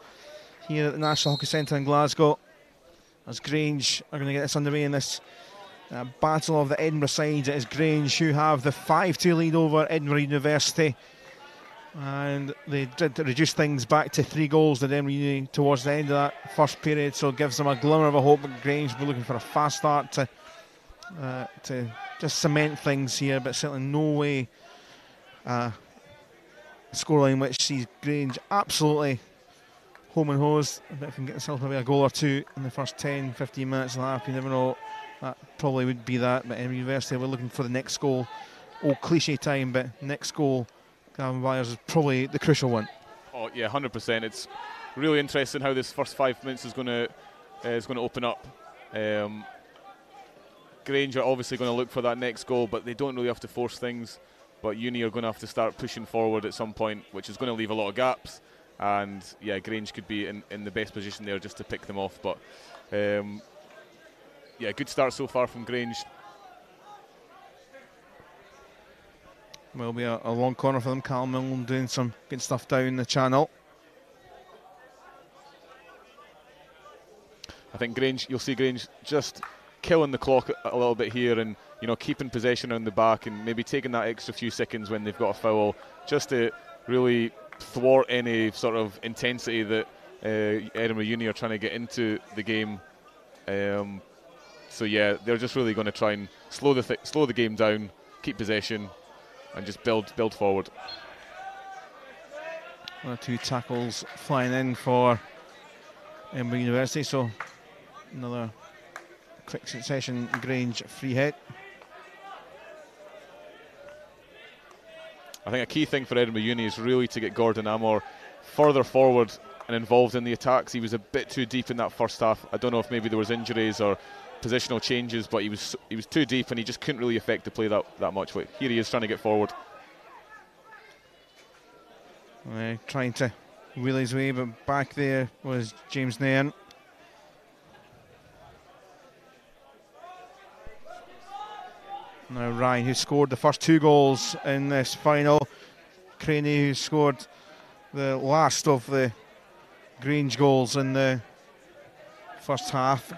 here at the National Hockey Centre in Glasgow. As Grange are going to get this underway in this battle of the Edinburgh sides. It is Grange who have the 5-2 lead over Edinburgh University. And they did reduce things back to 3 goals to Edinburgh Uni towards the end of that first period, so it gives them a glimmer of a hope. Grange will be looking for a fast start to just cement things here, but certainly no way a scoreline which sees Grange absolutely home and hosed. I bet if we can get themselves maybe a goal or two in the first 10-15 minutes of the half, you never know. That probably would be that, but Edinburgh University, we're looking for the next goal. Old cliche time, but next goal, Gavin Byers, is probably the crucial one. Oh yeah, 100%. It's really interesting how this first 5 minutes is going to open up. Grange are obviously going to look for that next goal, but they don't really have to force things. But Uni are going to have to start pushing forward at some point, which is going to leave a lot of gaps. And yeah, Grange could be in the best position there just to pick them off. But yeah, good start so far from Grange. Will be a long corner for them. Callum Milne doing some good stuff down the channel. I think Grange, you'll see Grange just killing the clock a little bit here, and keeping possession on the back, and maybe taking that extra few seconds when they've got a foul, just to really thwart any sort of intensity that Edinburgh Uni are trying to get into the game. So yeah, they're just really going to try and slow the game down, keep possession, and just build forward. 1 or 2 tackles flying in for Edinburgh University, so another quick succession Grange free hit. I think a key thing for Edinburgh Uni is really to get Gordon Amor further forward and involved in the attacks. He was a bit too deep in that first half. I don't know if maybe there was injuries or positional changes, but he was too deep and he just couldn't really affect the play that much. But here he is trying to get forward. Trying to wheel his way, but back there was James Nairn. Now Ryan, who scored the first 2 goals in this final. Craney, who scored the last of the Grange goals in the first half.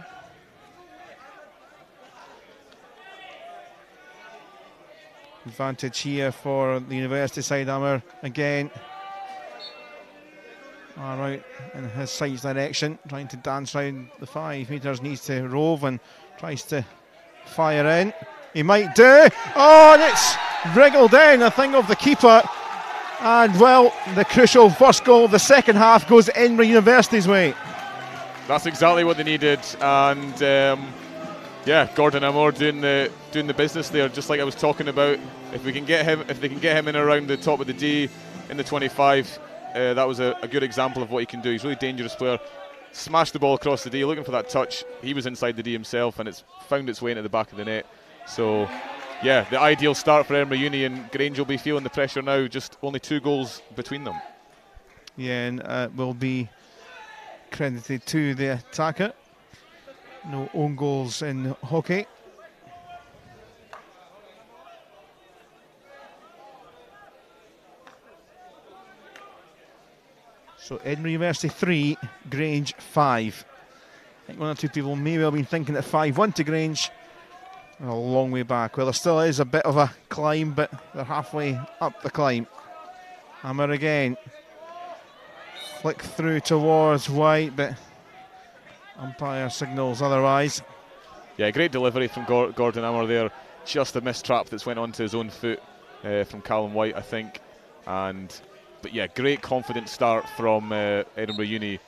Advantage here for the University side. Amor again. All right, in his side's direction, trying to dance round the 5 metres, needs to rove and tries to fire in. He might do. Oh, and it's wriggled in, I think, of the keeper. And, well, the crucial first goal of the second half goes Edinburgh University's way. That's exactly what they needed. And, yeah, Gordon Amor doing the business there, just like I was talking about. If they can get him in around the top of the D in the 25, that was a good example of what he can do. He's a really dangerous player. Smashed the ball across the D, looking for that touch. He was inside the D himself, and it's found its way into the back of the net. So, yeah, the ideal start for Edinburgh Uni, and Grange will be feeling the pressure now. Just only 2 goals between them. Yeah, and will be credited to the attacker. No own goals in hockey. So Edinburgh University 3, Grange 5. I think 1 or 2 people may well have been thinking that 5-1 to Grange. A long way back. Well, there still is a bit of a climb, but they're halfway up the climb. Hammer again. Flick through towards White, but umpire signals otherwise. Yeah, great delivery from Gordon Amor there. Just a missed trap that's went onto his own foot from Callum White, I think. But yeah, great confident start from Edinburgh Uni,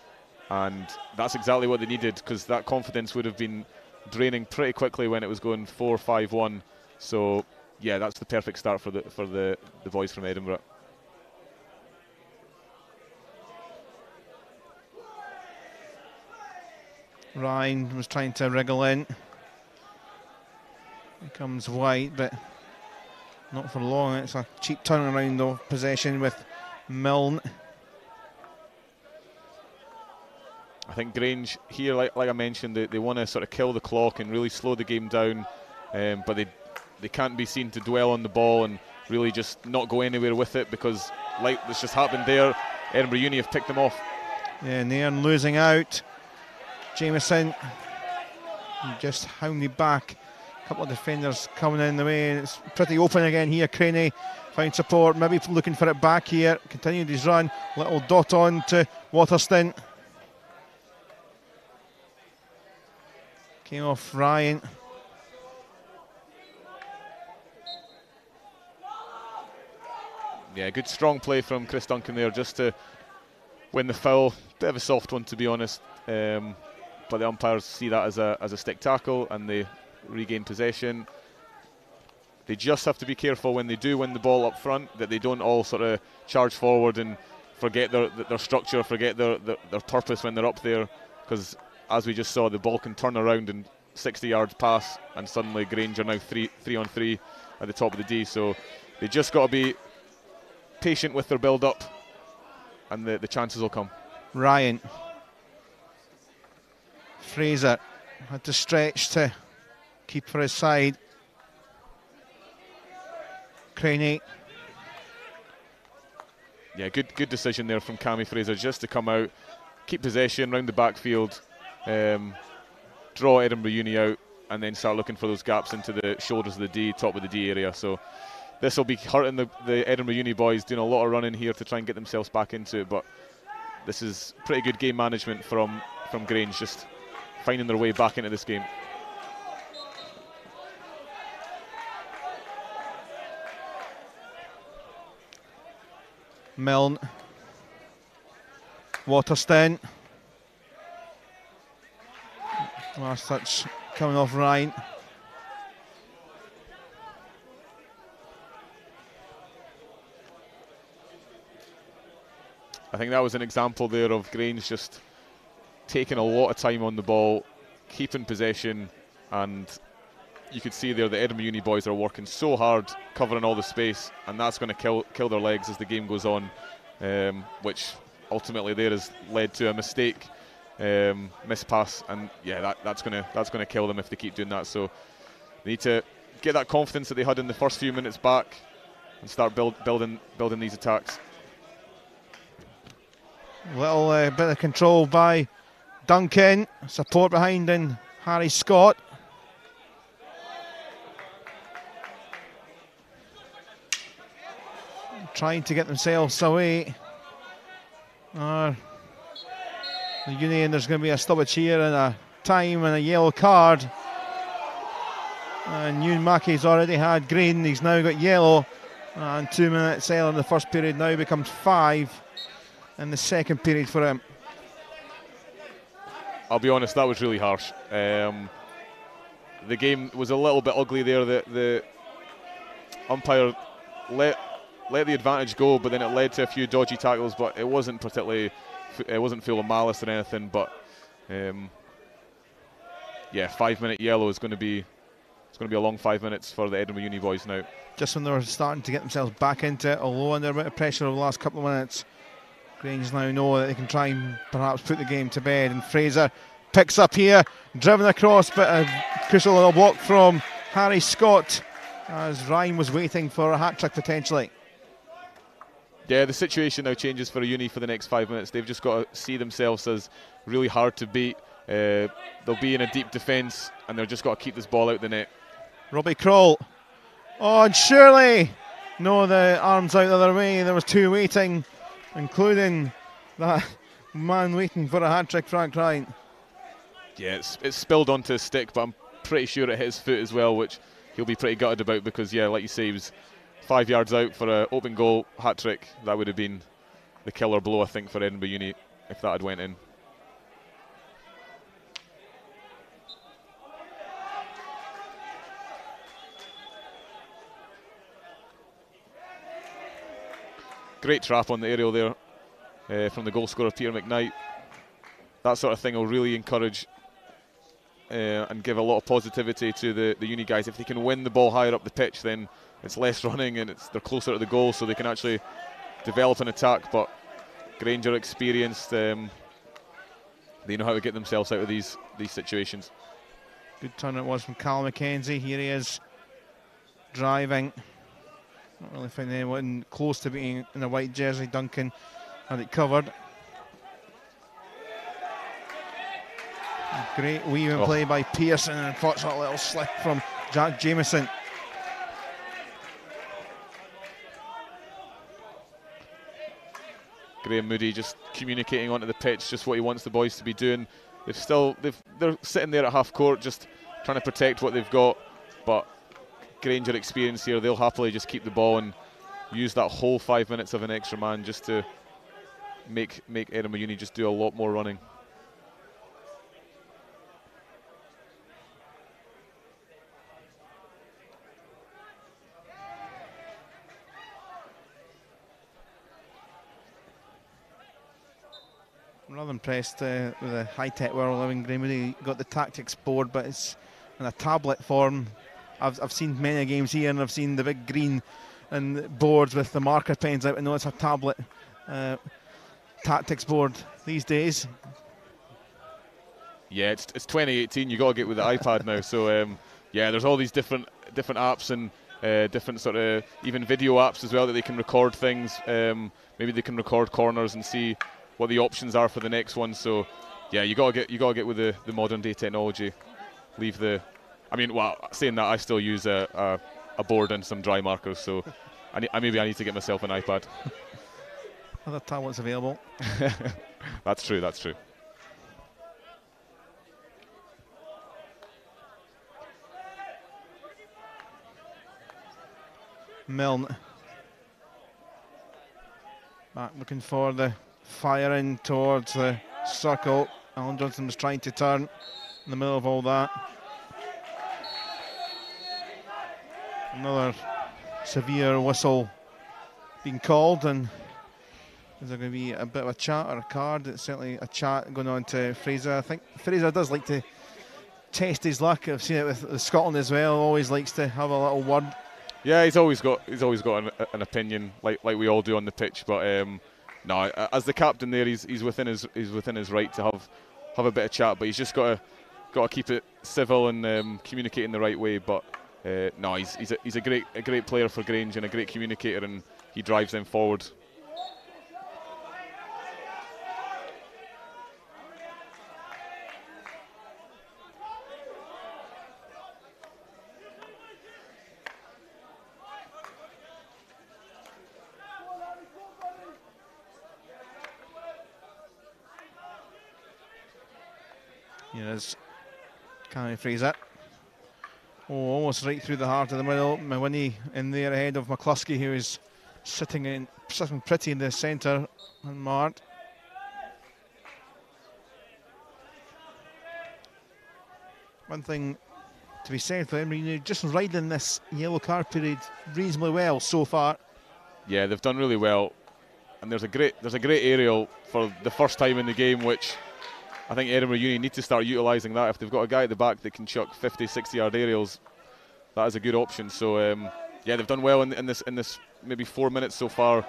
and that's exactly what they needed, because that confidence would have been draining pretty quickly when it was going 4-5-1. So yeah, that's the perfect start for the boys from Edinburgh. Ryan was trying to wriggle in. Here comes White, but not for long. It's a cheap turnaround of possession with Milne. I think Grange here, like I mentioned, they want to sort of kill the clock and really slow the game down, but they can't be seen to dwell on the ball and really just not go anywhere with it, because like this just happened there, Edinburgh Uni have picked them off. Yeah, Nairn losing out. Jameson just hounded back. A couple of defenders coming in the way. It's pretty open again here. Craney finds support, maybe looking for it back here. Continued his run. Little dot on to Waterston. Came off Ryan. Yeah, good strong play from Chris Duncan there just to win the foul. Bit of a soft one, to be honest, but the umpires see that as a stick tackle and they regain possession. They just have to be careful when they do win the ball up front that they don't all sort of charge forward and forget their structure, forget their purpose when they're up there, because as we just saw, the ball can turn around and 60 yards pass and suddenly Grange are now 3-on-3 at the top of the D. So they just got to be patient with their build up and the chances will come. Ryan. Fraser had to stretch to keep for his side. Craney. Yeah, good decision there from Cammy Fraser just to come out, keep possession round the backfield, draw Edinburgh Uni out, and then start looking for those gaps into the shoulders of the D, top of the D area. So this will be hurting the Edinburgh Uni boys, doing a lot of running here to try and get themselves back into it, but this is pretty good game management from Grange, just finding their way back into this game. Milne. Waterston. Last touch coming off Ryan. I think that was an example there of Grange just taking a lot of time on the ball, keeping possession, and you could see there the Edinburgh Uni boys are working so hard covering all the space, and that's going to kill their legs as the game goes on, which ultimately there has led to a mistake, mispass, and yeah, that's going to kill them if they keep doing that. So they need to get that confidence that they had in the first few minutes back and start building these attacks. Little bit of control by Duncan. Support behind in Harry Scott. Trying to get themselves away. The Union, there's going to be a stoppage here and a time and a yellow card. And Ewan Mackey's already had green, he's now got yellow. And 2 minutes earlier in the first period now becomes 5 in the second period for him. I'll be honest, that was really harsh. The game was a little bit ugly there. The umpire let the advantage go, but then it led to a few dodgy tackles, but it wasn't full of malice or anything. But yeah, 5-minute yellow is going to be a long 5 minutes for the Edinburgh Uni boys now. Just when they were starting to get themselves back into it, although under a bit of pressure over the last couple of minutes, Grange now know that they can try and perhaps put the game to bed. And Fraser picks up here, driven across, but a crucial little block from Harry Scott as Ryan was waiting for a hat-trick potentially. Yeah, the situation now changes for a Uni for the next 5 minutes. They've just got to see themselves as really hard to beat. They'll be in a deep defence and they've just got to keep this ball out the net. Robbie Kroll. Oh, and surely, no, the arms out the other way. There was two waiting, including that man waiting for a hat-trick, Frank Ryan. Yeah, it's spilled onto his stick, but I'm pretty sure it hit his foot as well, which he'll be pretty gutted about because, yeah, like you say, he was 5 yards out for an open goal hat-trick. That would have been the killer blow, I think, for Edinburgh Uni if that had went in. Great trap on the aerial there from the goal scorer Peter McKnight. That sort of thing will really encourage and give a lot of positivity to the Uni guys. If they can win the ball higher up the pitch, then it's less running and they're closer to the goal, so they can actually develop an attack. But Grange are experienced. They know how to get themselves out of these situations. Good turn it was from Cal McKenzie. Here he is driving. Not really finding anyone close to being in a white jersey. Duncan had it covered. Great weaving play by Pearson, and unfortunate little slip from Jack Jameson. Graham Moody just communicating onto the pitch just what he wants the boys to be doing. They're sitting there at half court just trying to protect what they've got, but Grange are experienced here. They'll happily just keep the ball and use that whole 5 minutes of an extra man just to make Edinburgh Uni just do a lot more running. I'm rather impressed with the high-tech world living. Graham Moody got the tactics board, but it's in a tablet form. I've seen many games here, and I've seen the big green and boards with the marker pens out. I know it's a tablet tactics board these days. Yeah, it's 2018. You got to get with the iPad now. So yeah, there's all these different apps and different sort of even video apps as well that they can record things. Maybe they can record corners and see what the options are for the next one. So yeah, you got to get with the modern day technology. Leave the, I mean, well, saying that, I still use a board and some dry markers. So maybe I need to get myself an iPad. Other tablets available. That's true. That's true. Milne back looking for the fire in towards the circle. Alan Johnson was trying to turn in the middle of all that. Another severe whistle being called, and is there going to be a bit of a chat or a card? It's certainly a chat going on to Fraser. I think Fraser does like to test his luck. I've seen it with Scotland as well. Always likes to have a little word. Yeah, he's always got an opinion, like we all do on the pitch. But no, as the captain there, he's within his right to have a bit of chat. But he's just got to keep it civil and communicate in the right way. But no, he's a great player for Grange and a great communicator, and he drives them forward. Here is Cammy Fraser. Oh, almost right through the heart of the middle. Mawini in there ahead of McCluskey, who is sitting pretty in the centre, unmarked. One thing to be said for him, just riding this yellow card period reasonably well so far. Yeah, they've done really well, and there's a great aerial for the first time in the game, which I think Edinburgh Uni need to start utilising that. If they've got a guy at the back that can chuck 50, 60-yard aerials, that is a good option. So yeah, they've done well in this maybe 4 minutes so far.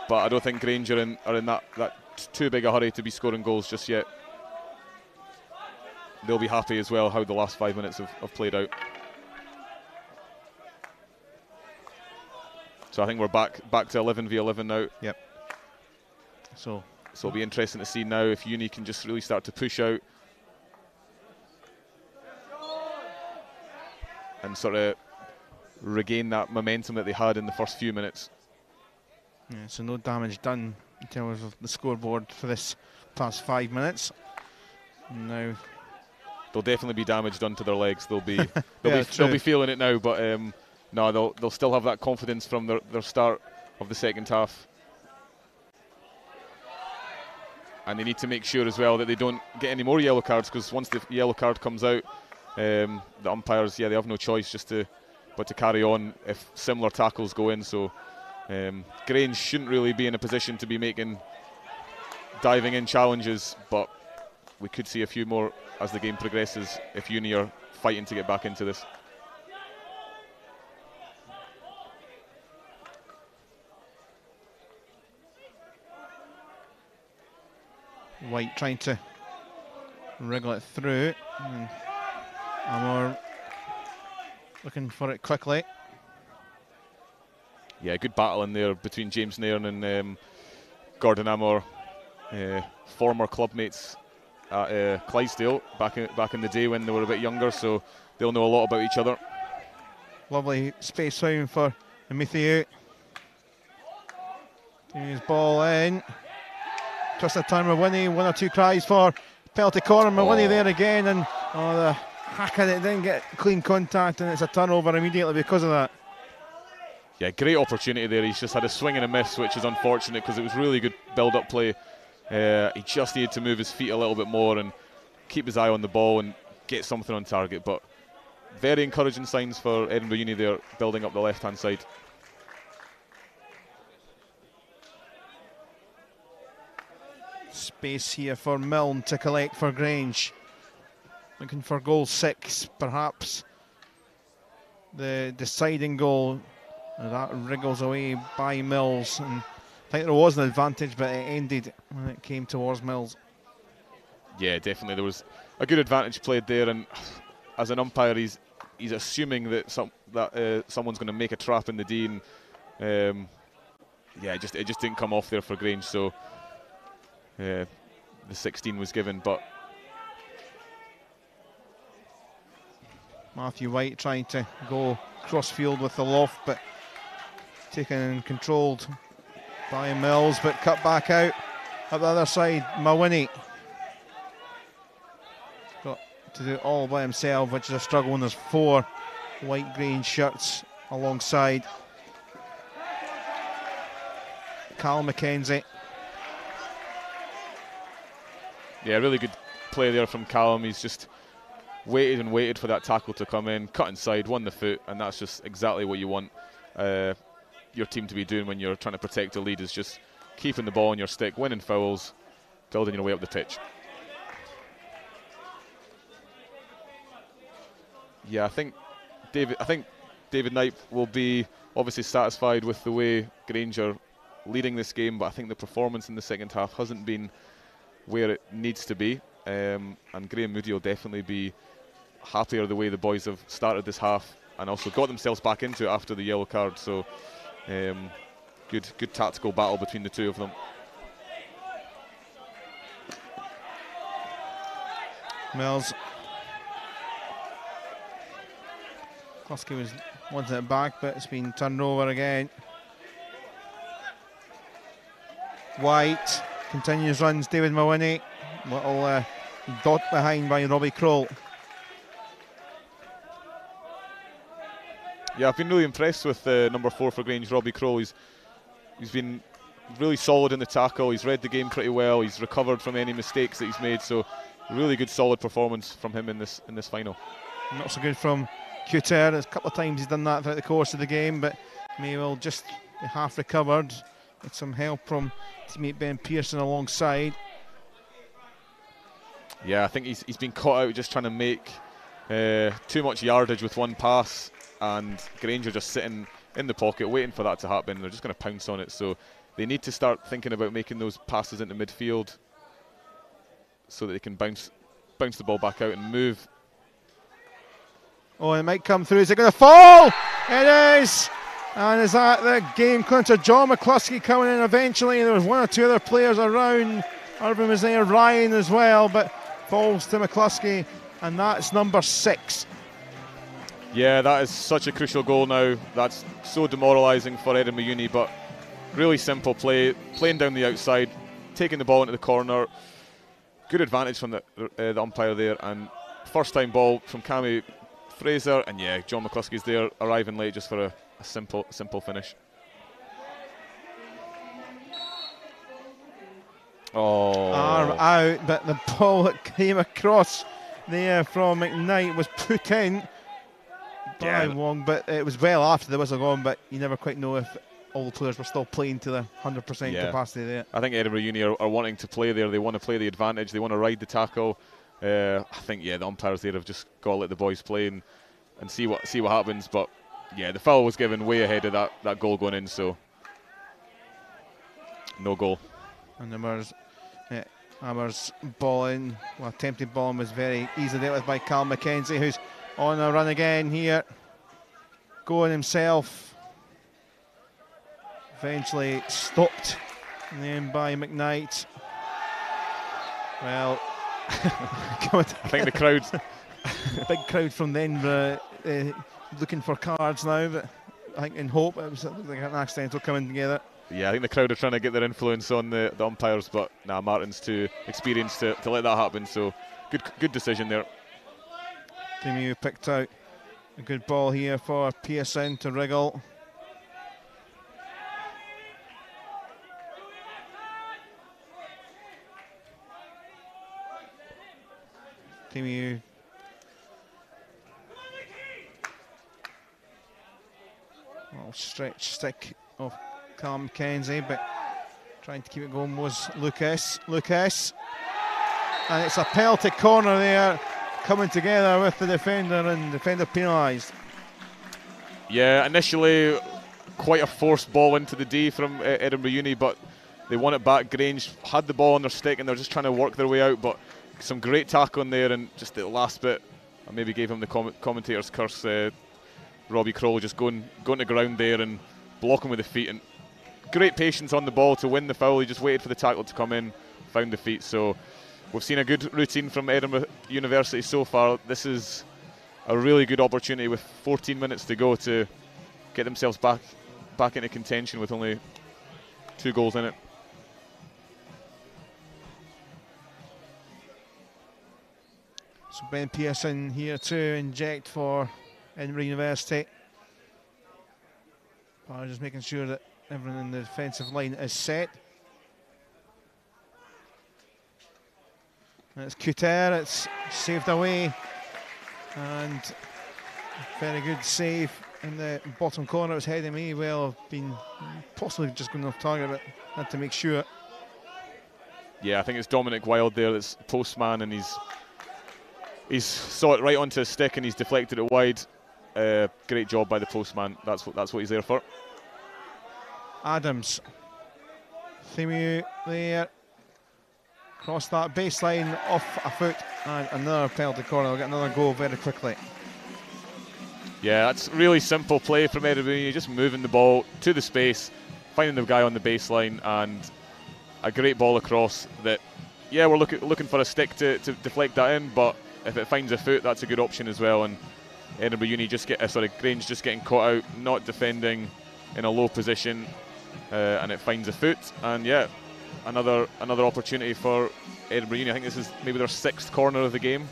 But I don't think Grange are in that too big a hurry to be scoring goals just yet. They'll be happy as well how the last 5 minutes have played out. So I think we're back to 11 v 11 now. Yep. So it'll be interesting to see now if Uni can just really start to push out and sort of regain that momentum that they had in the first few minutes. Yeah, so no damage done in terms of the scoreboard for this past 5 minutes. Now there'll definitely be damage done to their legs. They'll be feeling it now, but no, they'll still have that confidence from their start of the second half. And they need to make sure as well that they don't get any more yellow cards, because once the yellow card comes out, the umpires, they have no choice but to carry on if similar tackles go in. So Grange shouldn't really be in a position to be making diving in challenges, but we could see a few more as the game progresses if Uni are fighting to get back into this. White trying to wriggle it through. And Amor looking for it quickly. yeah, good battle in there between James Nairn and Gordon Amor, former clubmates at Clydesdale back in the day when they were a bit younger, so they'll know a lot about each other. Lovely space found for Matthew. His ball in. Twisted turn Mawini, 1 or 2 cries for penalty corner. Mawini there again, and the hack of it didn't get clean contact, and it's a turnover immediately because of that. Yeah, great opportunity there. He's just had a swing and a miss, which is unfortunate because it was really good build-up play. He just needed to move his feet a little bit more and keep his eye on the ball and get something on target. But very encouraging signs for Edinburgh Uni there, building up the left-hand side. Space here for Milne to collect for Grange. Looking for goal 6, perhaps the deciding goal. That wriggles away by Mills, and I think there was an advantage, but it ended when it came towards Mills. Yeah, definitely there was a good advantage played there, and as an umpire, he's assuming that someone's going to make a trap in the D, and yeah, it just didn't come off there for Grange, so the 16 was given. But Matthew White trying to go cross field with the loft, but taken and controlled by Mills, but cut back out at the other side. Mawini got to do it all by himself, which is a struggle when there's 4 white Grange shirts alongside. Cal McKenzie. Yeah, really good play there from Callum. He's just waited and waited for that tackle to come in, cut inside, won the foot, and that's just exactly what you want your team to be doing when you're trying to protect a lead, is just keeping the ball on your stick, winning fouls, building your way up the pitch. Yeah, I think David Knight will be obviously satisfied with the way Grange are leading this game, but I think the performance in the second half hasn't been where it needs to be, and Graham Moody will definitely be happier the way the boys have started this half and also got themselves back into it after the yellow card. So good tactical battle between the two of them. Mills. Husky was wanting it back, but it's been turned over again. White continues runs. David Mawini, little dot behind by Robbie Kroll. Yeah, I've been really impressed with number 4 for Grange, Robbie Kroll. He's been really solid in the tackle. He's read the game pretty well. He's recovered from any mistakes that he's made. So, really good, solid performance from him in this final. Not so good from Cuter. There's a couple of times he's done that throughout the course of the game, but may well just be half recovered. With some help from teammate Ben Pearson alongside. Yeah, I think he's been caught out just trying to make too much yardage with one pass, and Grange are just sitting in the pocket waiting for that to happen. They're just going to pounce on it, so they need to start thinking about making those passes into midfield so that they can bounce the ball back out and move. Oh, it might come through. Is it going to fall? It is! And is that the game clincher? John McCluskey coming in eventually. There was 1 or 2 other players around. Irvin was there, Ryan as well, but falls to McCluskey, and that's number 6. Yeah, that is such a crucial goal now. That's so demoralising for Edinburgh Uni, but really simple play, playing down the outside, taking the ball into the corner. Good advantage from the umpire there, and first time ball from Cammy Fraser, and yeah, John McCluskey's there, arriving late just for a simple finish. Arm out, but the ball that came across there from McKnight was put in by Wong, but it was well after the whistle gone, but you never quite know if all the players were still playing to the 100% capacity there. I think Edinburgh Uni are wanting to play there. They want to play the advantage. They want to ride the tackle. I think, the umpires there have just got to let the boys play and see what happens, but yeah, the foul was given way ahead of that goal going in, so no goal. And Amber's ball in, attempted ball in was very easily dealt with by Cal McKenzie, who's on a run again here, going himself. eventually stopped in the end by McKnight. Well, I think the crowd, big crowd from the Edinburgh looking for cards now, but I think in hope it was like an accidental coming together. yeah, I think the crowd are trying to get their influence on the umpires, but nah, Martin's too experienced to let that happen. So good decision there. Lemieux picked out a good ball here for Pearson to wriggle. Lemieux. Little stretch stick of Callum McKenzie, but trying to keep it going was Lucas. And it's a penalty corner there, coming together with the defender, and the defender penalised. Yeah, initially quite a forced ball into the D from Edinburgh Uni, but they won it back. Grange had the ball on their stick and they're just trying to work their way out, but some great tackling there, and just the last bit, I maybe gave him the commentator's curse. Robbie Kroll just going to ground there and blocking with the feet, and great patience on the ball to win the foul. He just waited for the tackle to come in, found the feet. So we've seen a good routine from Edinburgh University so far. This is a really good opportunity with 14 minutes to go to get themselves back into contention with only 2 goals in it. So Ben Pearson here to inject for Edinburgh University. Just making sure that everyone in the defensive line is set. And it's Couture, it's saved away, and very good save in the bottom corner. It was heading me well, have been possibly just going off target, but had to make sure. Yeah, I think it's Dominic Wilde there that's postman, and he's saw it right onto his stick and he's deflected it wide. Great job by the postman. That's what he's there for. Adams, Lemieux there, cross that baseline off a foot, and another penalty corner. We'll get another goal very quickly. Yeah, that's really simple play from Edinburgh. You're just moving the ball to the space, finding the guy on the baseline, and a great ball across that. Yeah, we're looking for a stick to deflect that in, but if it finds a foot, that's a good option as well. And Edinburgh Uni Grange just getting caught out, not defending in a low position, and it finds a foot. And yeah, another opportunity for Edinburgh Uni. I think this is maybe their 6th corner of the game.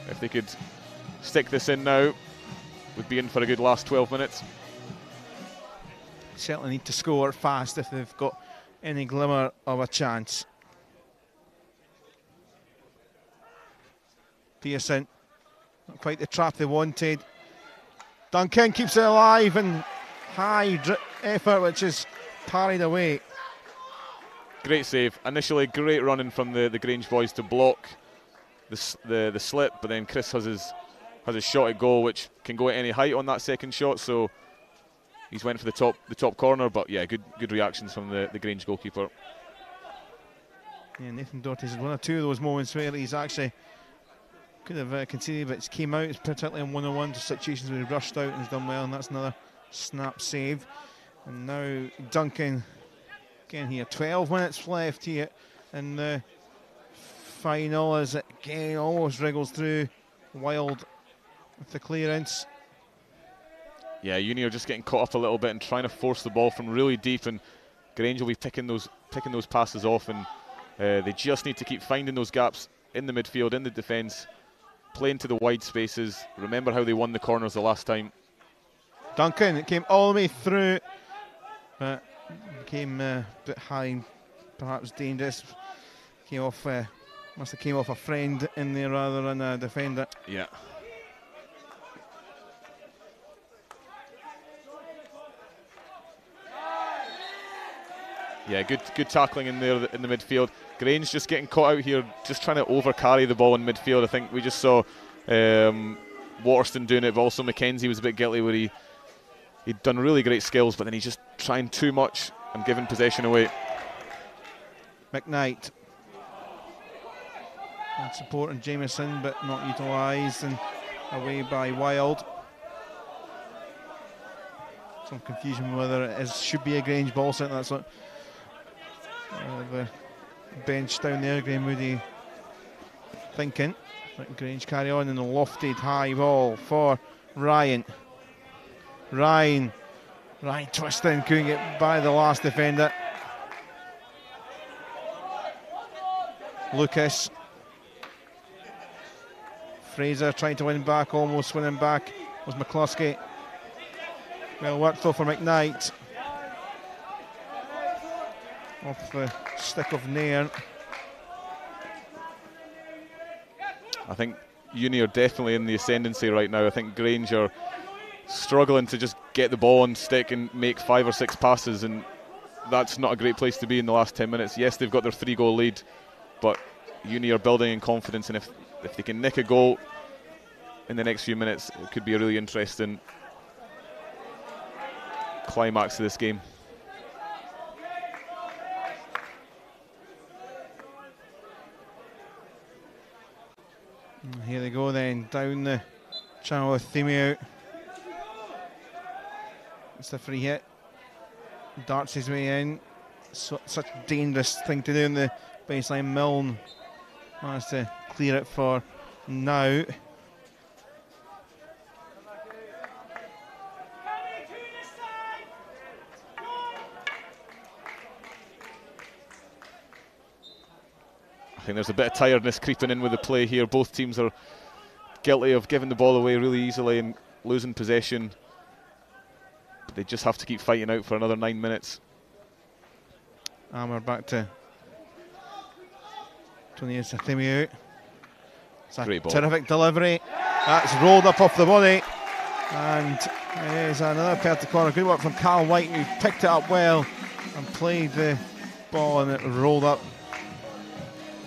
If they could stick this in now, would be in for a good last 12 minutes. Certainly need to score fast if they've got any glimmer of a chance. Pearson, not quite the trap they wanted. Duncan keeps it alive, and high effort which is parried away. Great save. Initially great running from the Grange boys to block the slip, but then Chris has his shot at goal, which can go at any height on that second shot, so he's went for the top corner. But yeah, good reactions from the Grange goalkeeper. Yeah, Nathan Doherty's one or two of those moments where he's actually could have conceded, but it came out, particularly in one-on-one situations where he rushed out and has done well, and that's another snap save. And now Duncan again here, 12 minutes left here in the final, as it again almost wriggles through. Wild with the clearance. Yeah, Uni are just getting caught up a little bit and trying to force the ball from really deep, and Grange will be picking those passes off, and they just need to keep finding those gaps in the midfield, in the defence, playing to the wide spaces. Remember how they won the corners the last time. Duncan, it came all the way through, but came a bit high, perhaps dangerous. Came off, must have came off a friend in there rather than a defender. Yeah. Yeah, good tackling in there in the midfield. Grange just getting caught out here, just trying to over-carry the ball in midfield. I think we just saw Waterston doing it, but also McKenzie was a bit guilty where he'd done really great skills, but then he's just trying too much and giving possession away. McKnight. And supporting Jameson, but not utilised, and away by Wild. some confusion whether should be a Grange ball. Certainly that's what the bench down there, Graham Moody thinking. Let Grange carry on, and the lofted high ball for Ryan. Ryan twisting, couldn't get by the last defender. Lucas. Fraser trying to win back, almost winning back was McCluskey. Well worked though for McKnight. Off the stick of Nairn. I think Uni are definitely in the ascendancy right now. I think Grange are struggling to just get the ball on stick and make 5 or 6 passes, and that's not a great place to be in the last 10 minutes. Yes, they've got their 3-goal lead, but Uni are building in confidence, and if they can nick a goal in the next few minutes, it could be a really interesting climax to this game. And here they go then, down the channel with Themio. It's the free hit. Darts his way in. Such a dangerous thing to do in the baseline. Milne managed to clear it for now. I think there's a bit of tiredness creeping in with the play here. Both teams are guilty of giving the ball away really easily and losing possession. But they just have to keep fighting out for another 9 minutes. And we're back to Tony Sathemiou. It's a Great ball. Terrific delivery. That's rolled up off the body. And there's another penalty corner. Good work from Cal White, who picked it up well and played the ball, and it rolled up.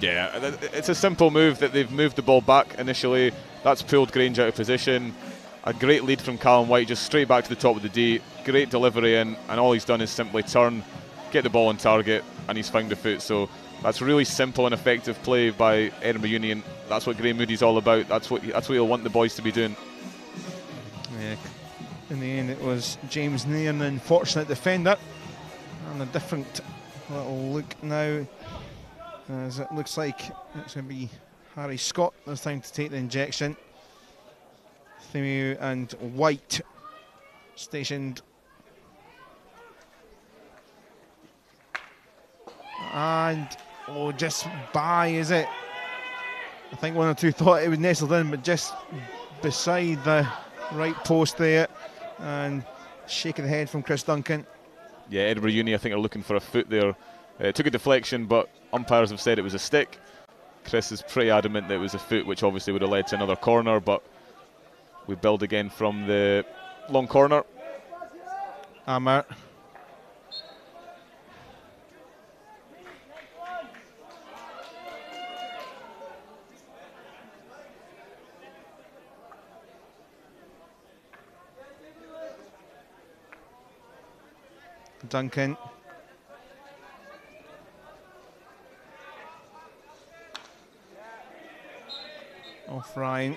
Yeah, it's a simple move that they've moved the ball back initially. That's pulled Grange out of position. A great lead from Callum White, just straight back to the top of the D. Great delivery in, and all he's done is simply turn, get the ball on target, and he's found the foot. So that's really simple and effective play by Edinburgh Union. That's what Graham Moody's all about. That's what he'll want the boys to be doing. Yeah. In the end, it was James Nairn, the unfortunate defender, and a different little look now, as it looks like it's going to be Harry Scott this time to take the injection. Themio and White stationed. And, just by, is it? I think one or two thought it was nestled in, but just beside the right post there, and shaking the head from Chris Duncan. Yeah, Edinburgh Uni, I think, are looking for a foot there. It took a deflection, but umpires have said it was a stick. Chris is pretty adamant that it was a foot, which obviously would have led to another corner, but we build again from the long corner. Amart. Duncan. Off Ryan.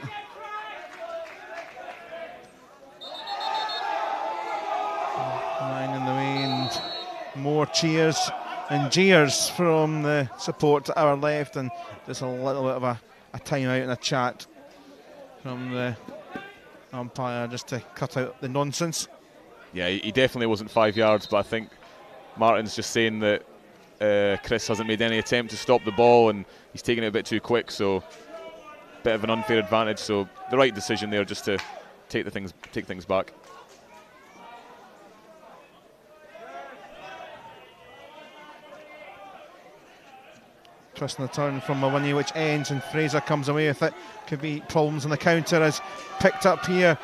Ryan in the way, and more cheers and jeers from the support to our left, and just a little bit of a timeout and a chat from the umpire just to cut out the nonsense. Yeah, he definitely wasn't 5 yards, but I think Martin's just saying that Chris hasn't made any attempt to stop the ball, and he's taking it a bit too quick, so bit of an unfair advantage. So the right decision there, just to take things back. Twisting the turn from Mawini, which ends, and Fraser comes away with it. Could be problems on the counter as picked up here.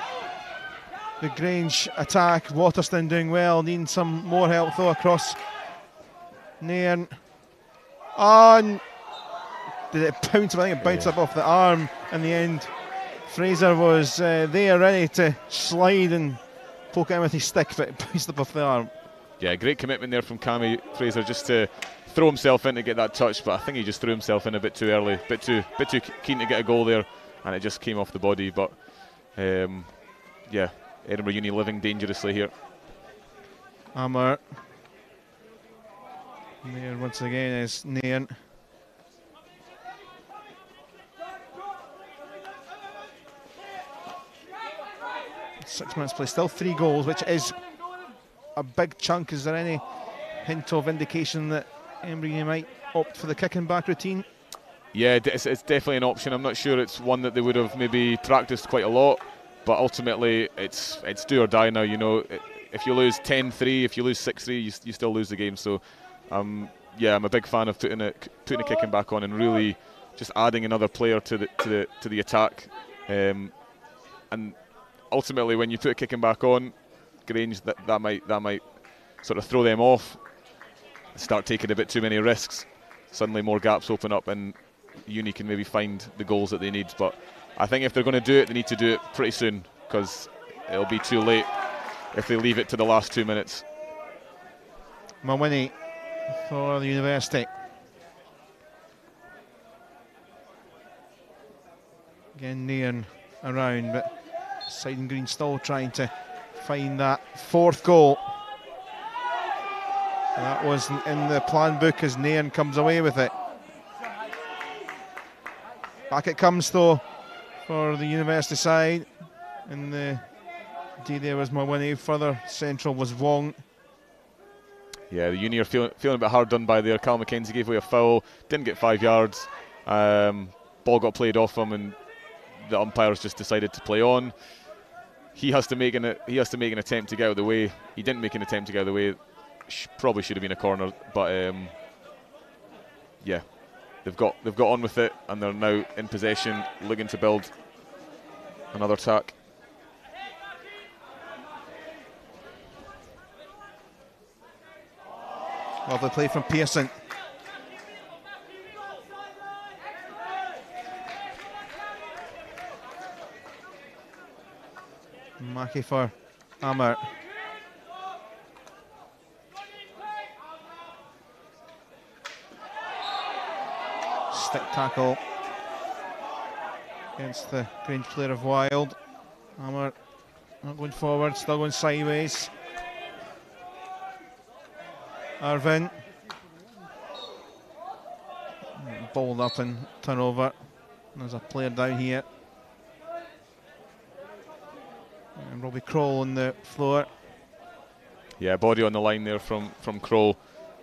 The Grange attack, Waterston doing well, needing some more help though across Nairn. On. Did it bounce? I think it bounced up off the arm in the end. Fraser was there ready to slide and poke it in with his stick, but it bounced up off the arm. Yeah, great commitment there from Cammy Fraser, just to throw himself in to get that touch, but I think he just threw himself in a bit too early, bit too keen to get a goal there, and it just came off the body. But yeah, Edinburgh Uni living dangerously here. Amar. There once again is Nairn. 6 minutes play, still 3 goals, which is a big chunk. Is there any hint of indication that Edinburgh might opt for the kicking back routine? Yeah, it's definitely an option. I'm not sure it's one that they would have maybe practiced quite a lot, but ultimately it's do or die now. You know, if you lose 10-3, if you lose 6-3, you still lose the game. So, yeah, I'm a big fan of putting a kicking back on and really just adding another player to the attack. And ultimately, when you put a kicking back on, Grange, that might sort of throw them off, start taking a bit too many risks. Suddenly, more gaps open up, and Uni can maybe find the goals that they need. But I think if they're going to do it, they need to do it pretty soon, because it'll be too late if they leave it to the last 2 minutes. Mawini for the University. Again, Nairn around, but Side and Green still trying to find that 4th goal. That wasn't in the plan book as Nairn comes away with it. Back it comes though for the University side. And the D there was Mawini. Further central was Wong. Yeah, the Uni are feeling a bit hard done by there. Cal McKenzie gave away a foul, didn't get 5 yards. Ball got played off him, and the umpires just decided to play on. He has to make an attempt to get out of the way. He didn't make an attempt to get out of the way. Probably should have been a corner, but yeah, they've got on with it, and they're now in possession, looking to build another attack. Lovely play from Pearson. Mackie for Amar. Stick tackle against the Grange player of Wild. Amar not going forward, still going sideways. Arvin balled up and turnover. There's a player down here. And Robbie Kroll on the floor. Yeah, body on the line there from Kroll.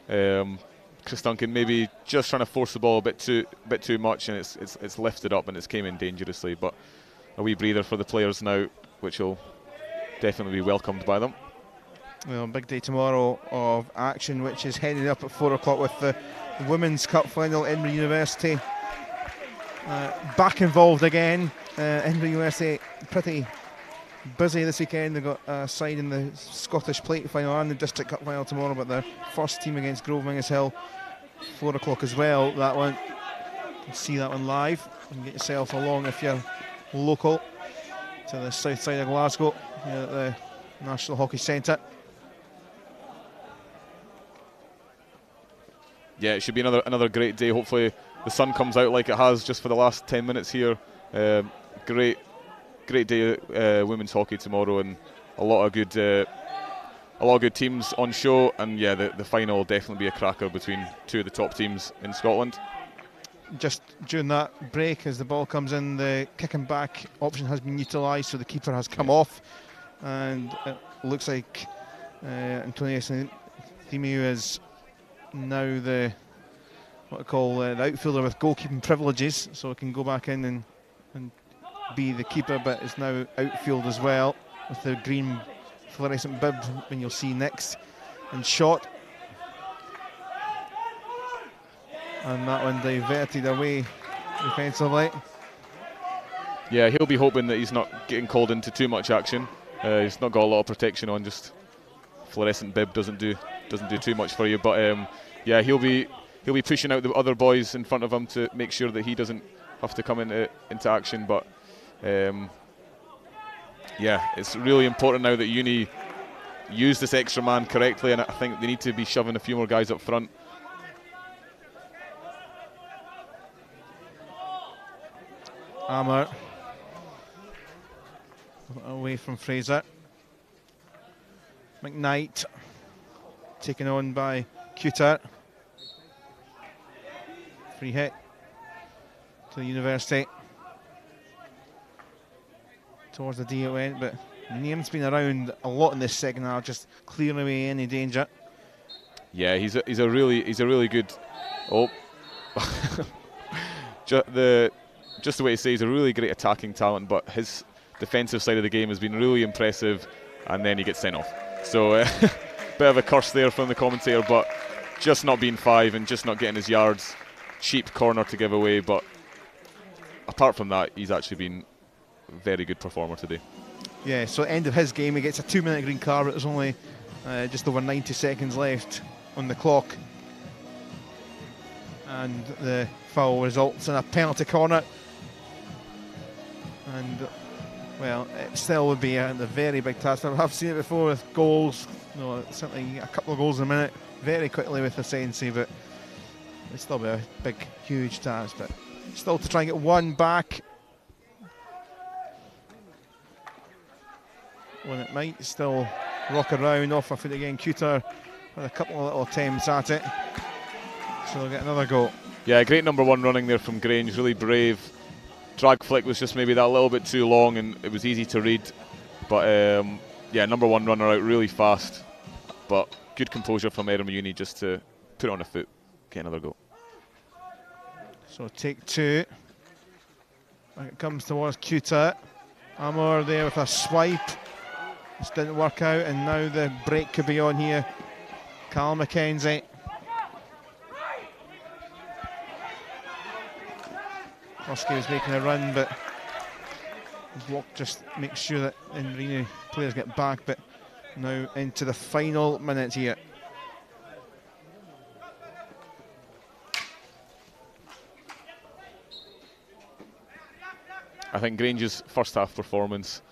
Chris Duncan maybe just trying to force the ball a bit too much, and it's lifted up and it's came in dangerously. But a wee breather for the players now, which will definitely be welcomed by them. Well, big day tomorrow of action, which is headed up at 4 o'clock with the Women's Cup final. Edinburgh University back involved again. Edinburgh University pretty busy this weekend. They've got a side in the Scottish Plate final and the District Cup final tomorrow, but their first team against Grove Mingus Hill, 4 o'clock as well. That one, you can see that one live. You can get yourself along if you're local to the south side of Glasgow, here at the National Hockey Centre. Yeah, it should be another great day. Hopefully the sun comes out like it has just for the last 10 minutes here. Great day women's hockey tomorrow, and a lot of good teams on show. And yeah, the final will definitely be a cracker between two of the top teams in Scotland. Just during that break, as the ball comes in, the kicking back option has been utilised, so the keeper has come off, and it looks like Antonius Thimiu is now the outfielder with goalkeeping privileges, so it can go back in and be the keeper, but is now outfield as well with the green fluorescent bib when you'll see next and shot. And that one diverted away defensively. Yeah, he'll be hoping that he's not getting called into too much action. He's not got a lot of protection on. Just fluorescent bib doesn't do too much for you. But yeah, he'll be pushing out the other boys in front of him to make sure that he doesn't have to come into action. But yeah, it's really important now that Uni use this extra man correctly, and I think they need to be shoving a few more guys up front. Amar away from Fraser. McKnight taken on by Cuter. Free hit to the University. Towards the D it went, but Name's been around a lot in this second half, just clearing away any danger. Yeah, he's a really good. Oh, just the way to say, he's a really great attacking talent, but his defensive side of the game has been really impressive, and then he gets sent off. So bit of a curse there from the commentator, but just not being 5 and just not getting his yards. Cheap corner to give away, but apart from that, he's actually been a very good performer today. Yeah, so end of his game, he gets a 2-minute green card, but there's only just over 90 seconds left on the clock. And the foul results in a penalty corner. And, well, it still would be a very big task. I have seen it before with goals. No, certainly a couple of goals a minute very quickly with the Sensi, but it's still be a big, huge task. But still to try and get one back, when it might still rock around off a foot again. Cuter with a couple of little attempts at it, so they'll get another goal. Yeah, great number 1 running there from Grange, really brave. Drag flick was just maybe that little bit too long and it was easy to read, but yeah, number 1 runner out really fast, but good composure from Edinburgh Uni just to put it on a foot, get another goal. So take 2, it comes towards Cuter. Amor there with a swipe. This didn't work out, and now the break could be on here. Cal McKenzie. Husky was making a run, but his block just makes sure that Edinburgh players get back. But now into the final minutes here. I think Grange's first half performance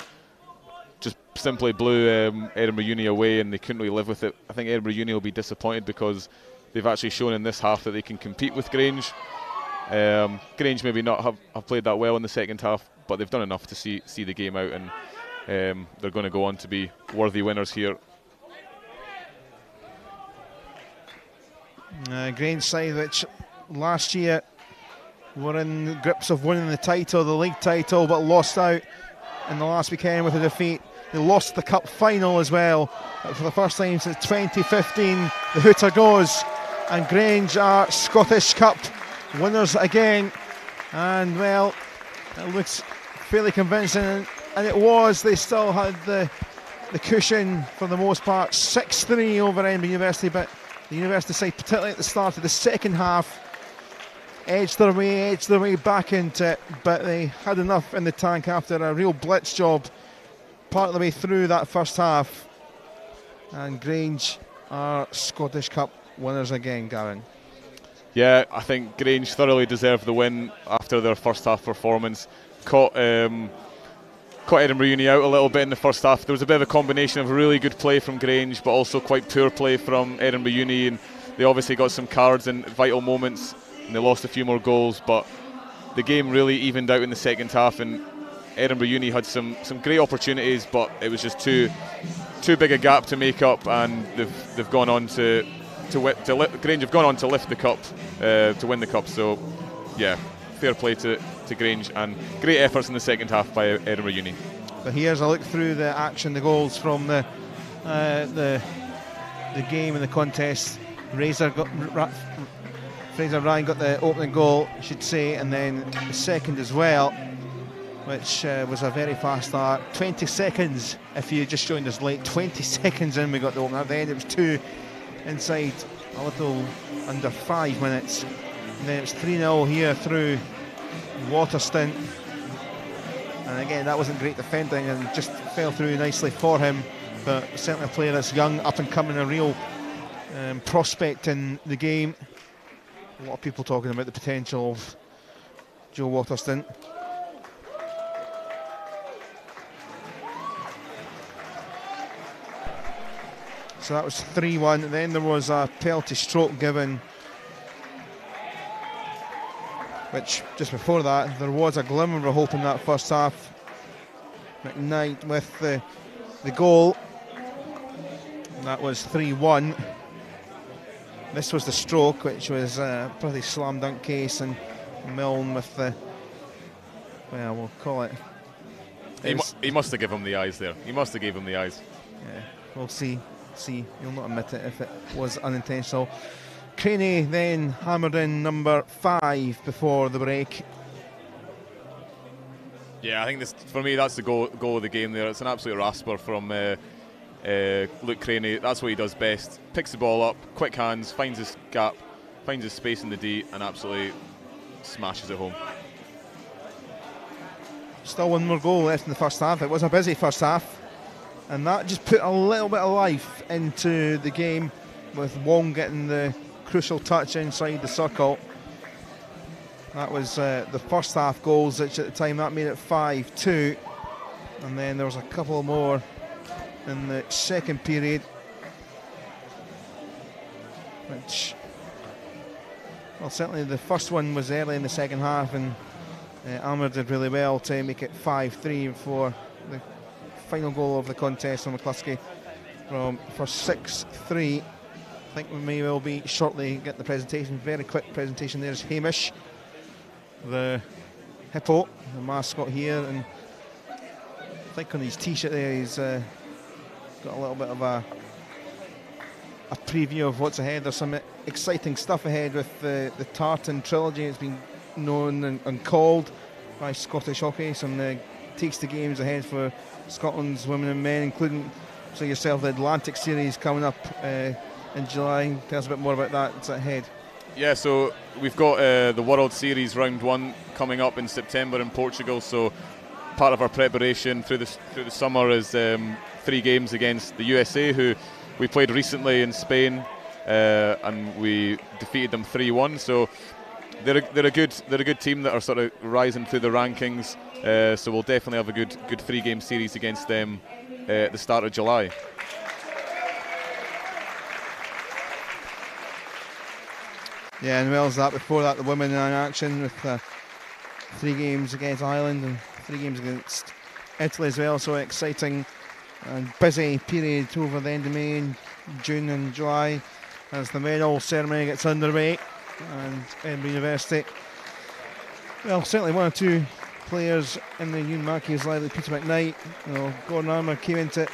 just simply blew Edinburgh Uni away, and they couldn't really live with it. I think Edinburgh Uni will be disappointed because they've actually shown in this half that they can compete with Grange. Grange maybe not have played that well in the second half, but they've done enough to see the game out, and they're going to go on to be worthy winners here. Grange side, which last year were in grips of winning the title, the league title, but lost out in the last weekend with a defeat. They lost the cup final as well for the first time since 2015. The hooter goes, and Grange are Scottish Cup winners again. And well, it looks fairly convincing, and it was. They still had the cushion for the most part. 6-3 over Edinburgh University, but the University side, particularly at the start of the second half, edged their way back into it, but they had enough in the tank after a real blitz job part of the way through that first half. And Grange are Scottish Cup winners again, Gavin. Yeah, I think Grange thoroughly deserved the win after their first half performance. Caught Edinburgh Uni out a little bit in the first half. There was a bit of a combination of really good play from Grange, but also quite poor play from Edinburgh Uni, and they obviously got some cards in vital moments, and they lost a few more goals, but the game really evened out in the second half, and Edinburgh Uni had some great opportunities, but it was just too big a gap to make up, and they've gone on Grange have gone on to lift the cup, to win the cup. So yeah, fair play to Grange, and great efforts in the second half by Edinburgh Uni. But here's a look through the action, the goals from the game and the contest. Fraser Ryan got the opening goal, I should say, and then the second as well, which was a very fast start. 20 seconds, if you just joined us late, 20 seconds in we got the opener. At the end it was 2 inside a little under 5 minutes. And then it's 3-0 here through Waterston. And again, that wasn't great defending and just fell through nicely for him. But certainly a player that's young, up and coming, a real prospect in the game. A lot of people talking about the potential of Joe Waterston. So that was 3-1. Then there was a penalty stroke given, which just before that there was a glimmer of hope in that first half. McKnight with the goal. And that was 3-1. This was the stroke, which was a pretty slam dunk case, and Milne with the, well, we'll call it. He must have given him the eyes there. He must have gave him the eyes. Yeah, we'll see. You'll not admit it if it was unintentional. Craney then hammered in number 5 before the break. Yeah, I think this, for me, that's the goal of the game there. It's an absolute rasper from Luke Craney. That's what he does best. Picks the ball up, quick hands, finds his gap, finds his space in the D, and absolutely smashes it home. Still one more goal left in the first half. It was a busy first half, and that just put a little bit of life into the game, with Wong getting the crucial touch inside the circle. That was the first half goals, which at the time that made it 5-2, and then there was a couple more in the second period, which, well, certainly the first one was early in the second half, and Almer did really well to make it 5-3 before the final goal of the contest from McCluskey for 6-3. I think we may well be shortly get the presentation. Very quick presentation. There's Hamish, the hippo, the mascot here, and I think on his t-shirt there he's got a little bit of a preview of what's ahead. There's some exciting stuff ahead with the Tartan trilogy. It's been known and called by Scottish hockey. Some tasty games ahead for Scotland's women and men, including, so yourself, the Atlantic series coming up in July. Tell us a bit more about that. It's ahead. Yeah, so we've got the World Series round 1 coming up in September in Portugal. So part of our preparation through the summer is 3 games against the USA, who we played recently in Spain, and we defeated them 3-1. So they're a good team that are sort of rising through the rankings. So we'll definitely have a good 3-game series against them at the start of July. Yeah, and well as that, before that, the women in action with 3 games against Ireland and 3 games against Italy as well. So exciting and busy period over the end of May and June and July as the medal ceremony gets underway. And Edinburgh University, well, certainly 1 or 2 players in the Ewan Mackey's lively. Peter McKnight, Gordon Armour came into it.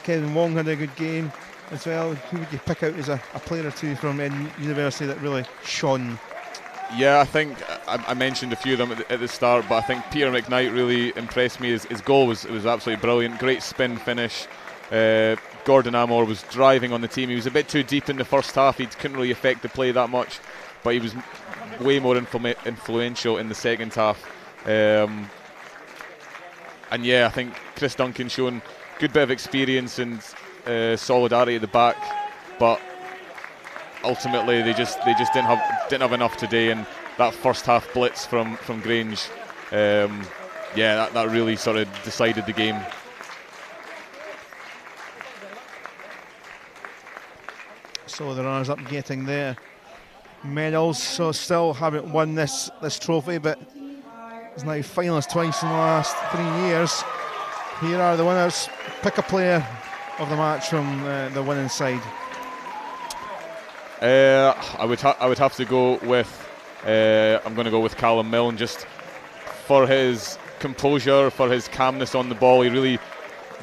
Kevin Wong had a good game as well. Who would you pick out as a player or 2 from Edinburgh University that really shone? Yeah, I think I mentioned a few of them at the start, but I think Peter McKnight really impressed me. His goal was absolutely brilliant. Great spin finish. Gordon Armour was driving on the team. He was a bit too deep in the first half. He couldn't really affect the play that much, but he was way more influential in the second half. And yeah, I think Chris Duncan shown good bit of experience and solidarity at the back, but ultimately they just didn't have enough today. And that first half blitz from Grange, that really sort of decided the game. So the runners up getting their medals, so still haven't won this trophy, but is now finalists twice in the last 3 years. Here are the winners. Pick a player of the match from the winning side. I would have to go with I'm going to go with Callum Milne, just for his composure, for his calmness on the ball. He really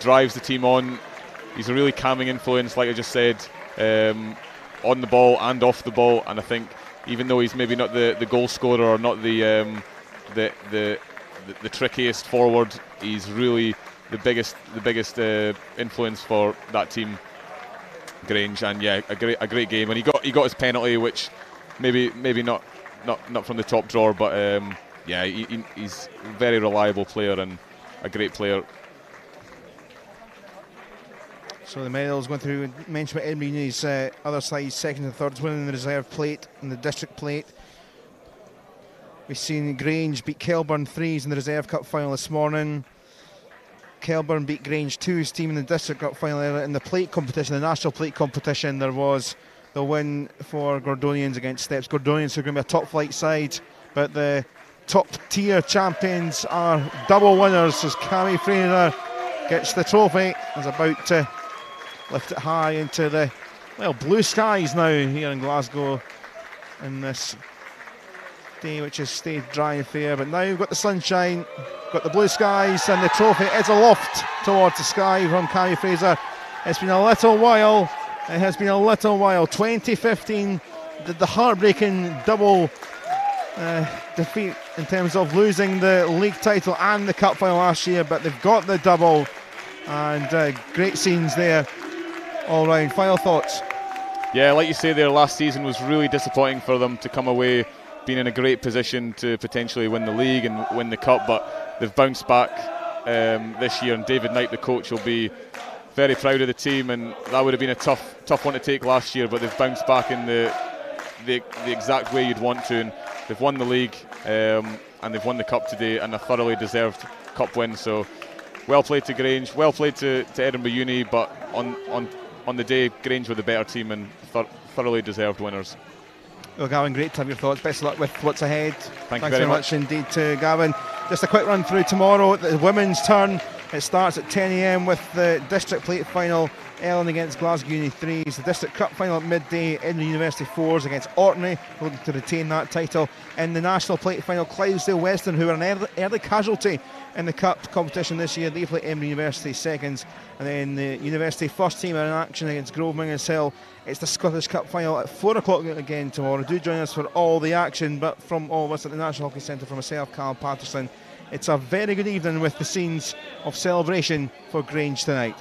drives the team on. He's a really calming influence, like I just said, on the ball and off the ball. And I think even though he's maybe not the goal scorer or not the trickiest forward, he's really the biggest influence for that team, Grange. And yeah, a great game. And he got his penalty, which maybe not from the top drawer, but he's a very reliable player and a great player. So the medals going through. Mentioned about Edinburgh Uni's other side, second and thirds, winning the reserve plate and the district plate. We've seen Grange beat Kelburn 3s in the reserve cup final this morning. Kelburn beat Grange 2's team in the district cup final. In the plate competition, the national plate competition, there was the win for Gordonians against Steps. Gordonians, who are going to be a top flight side, but the top tier champions are double winners as Cammy Fraser gets the trophy. Is about to lift it high into the Well, blue skies now here in Glasgow in this day which has stayed dry and fair, but now we've got the sunshine, got the blue skies, and the trophy is aloft towards the sky from Cammy Fraser. It's been a little while, it has been a little while. 2015, the heartbreaking double defeat in terms of losing the league title and the cup final last year, but they've got the double, and great scenes there all round. Final thoughts? Yeah, like you say there, last season was really disappointing for them to come away being in a great position to potentially win the league and win the cup, but they've bounced back this year, and David Knight, the coach, will be very proud of the team, and that would have been a tough one to take last year, but they've bounced back in the exact way you'd want to, and they've won the league and they've won the cup today, and a thoroughly deserved cup win. So well played to Grange, well played to Edinburgh Uni, but on the day Grange were the better team and thoroughly deserved winners. Well, Gavin, great to have your thoughts. Best of luck with what's ahead. Thanks very much indeed to Gavin. Just a quick run through tomorrow, the women's turn. It starts at 10 a.m. with the district plate final, Ellen against Glasgow Uni 3s. The district cup final at midday, Edinburgh University 4s against Orkney, looking to retain that title. In the national plate final, Clydesdale Western, who are an early casualty in the cup competition this year, they play Edinburgh University seconds. And then the University first team are in action against Grove Mingus Hill. It's the Scottish Cup final at 4 o'clock again tomorrow. Do join us for all the action, but from all of us at the National Hockey Centre, from myself, Carl Patterson, it's a very good evening with the scenes of celebration for Grange tonight.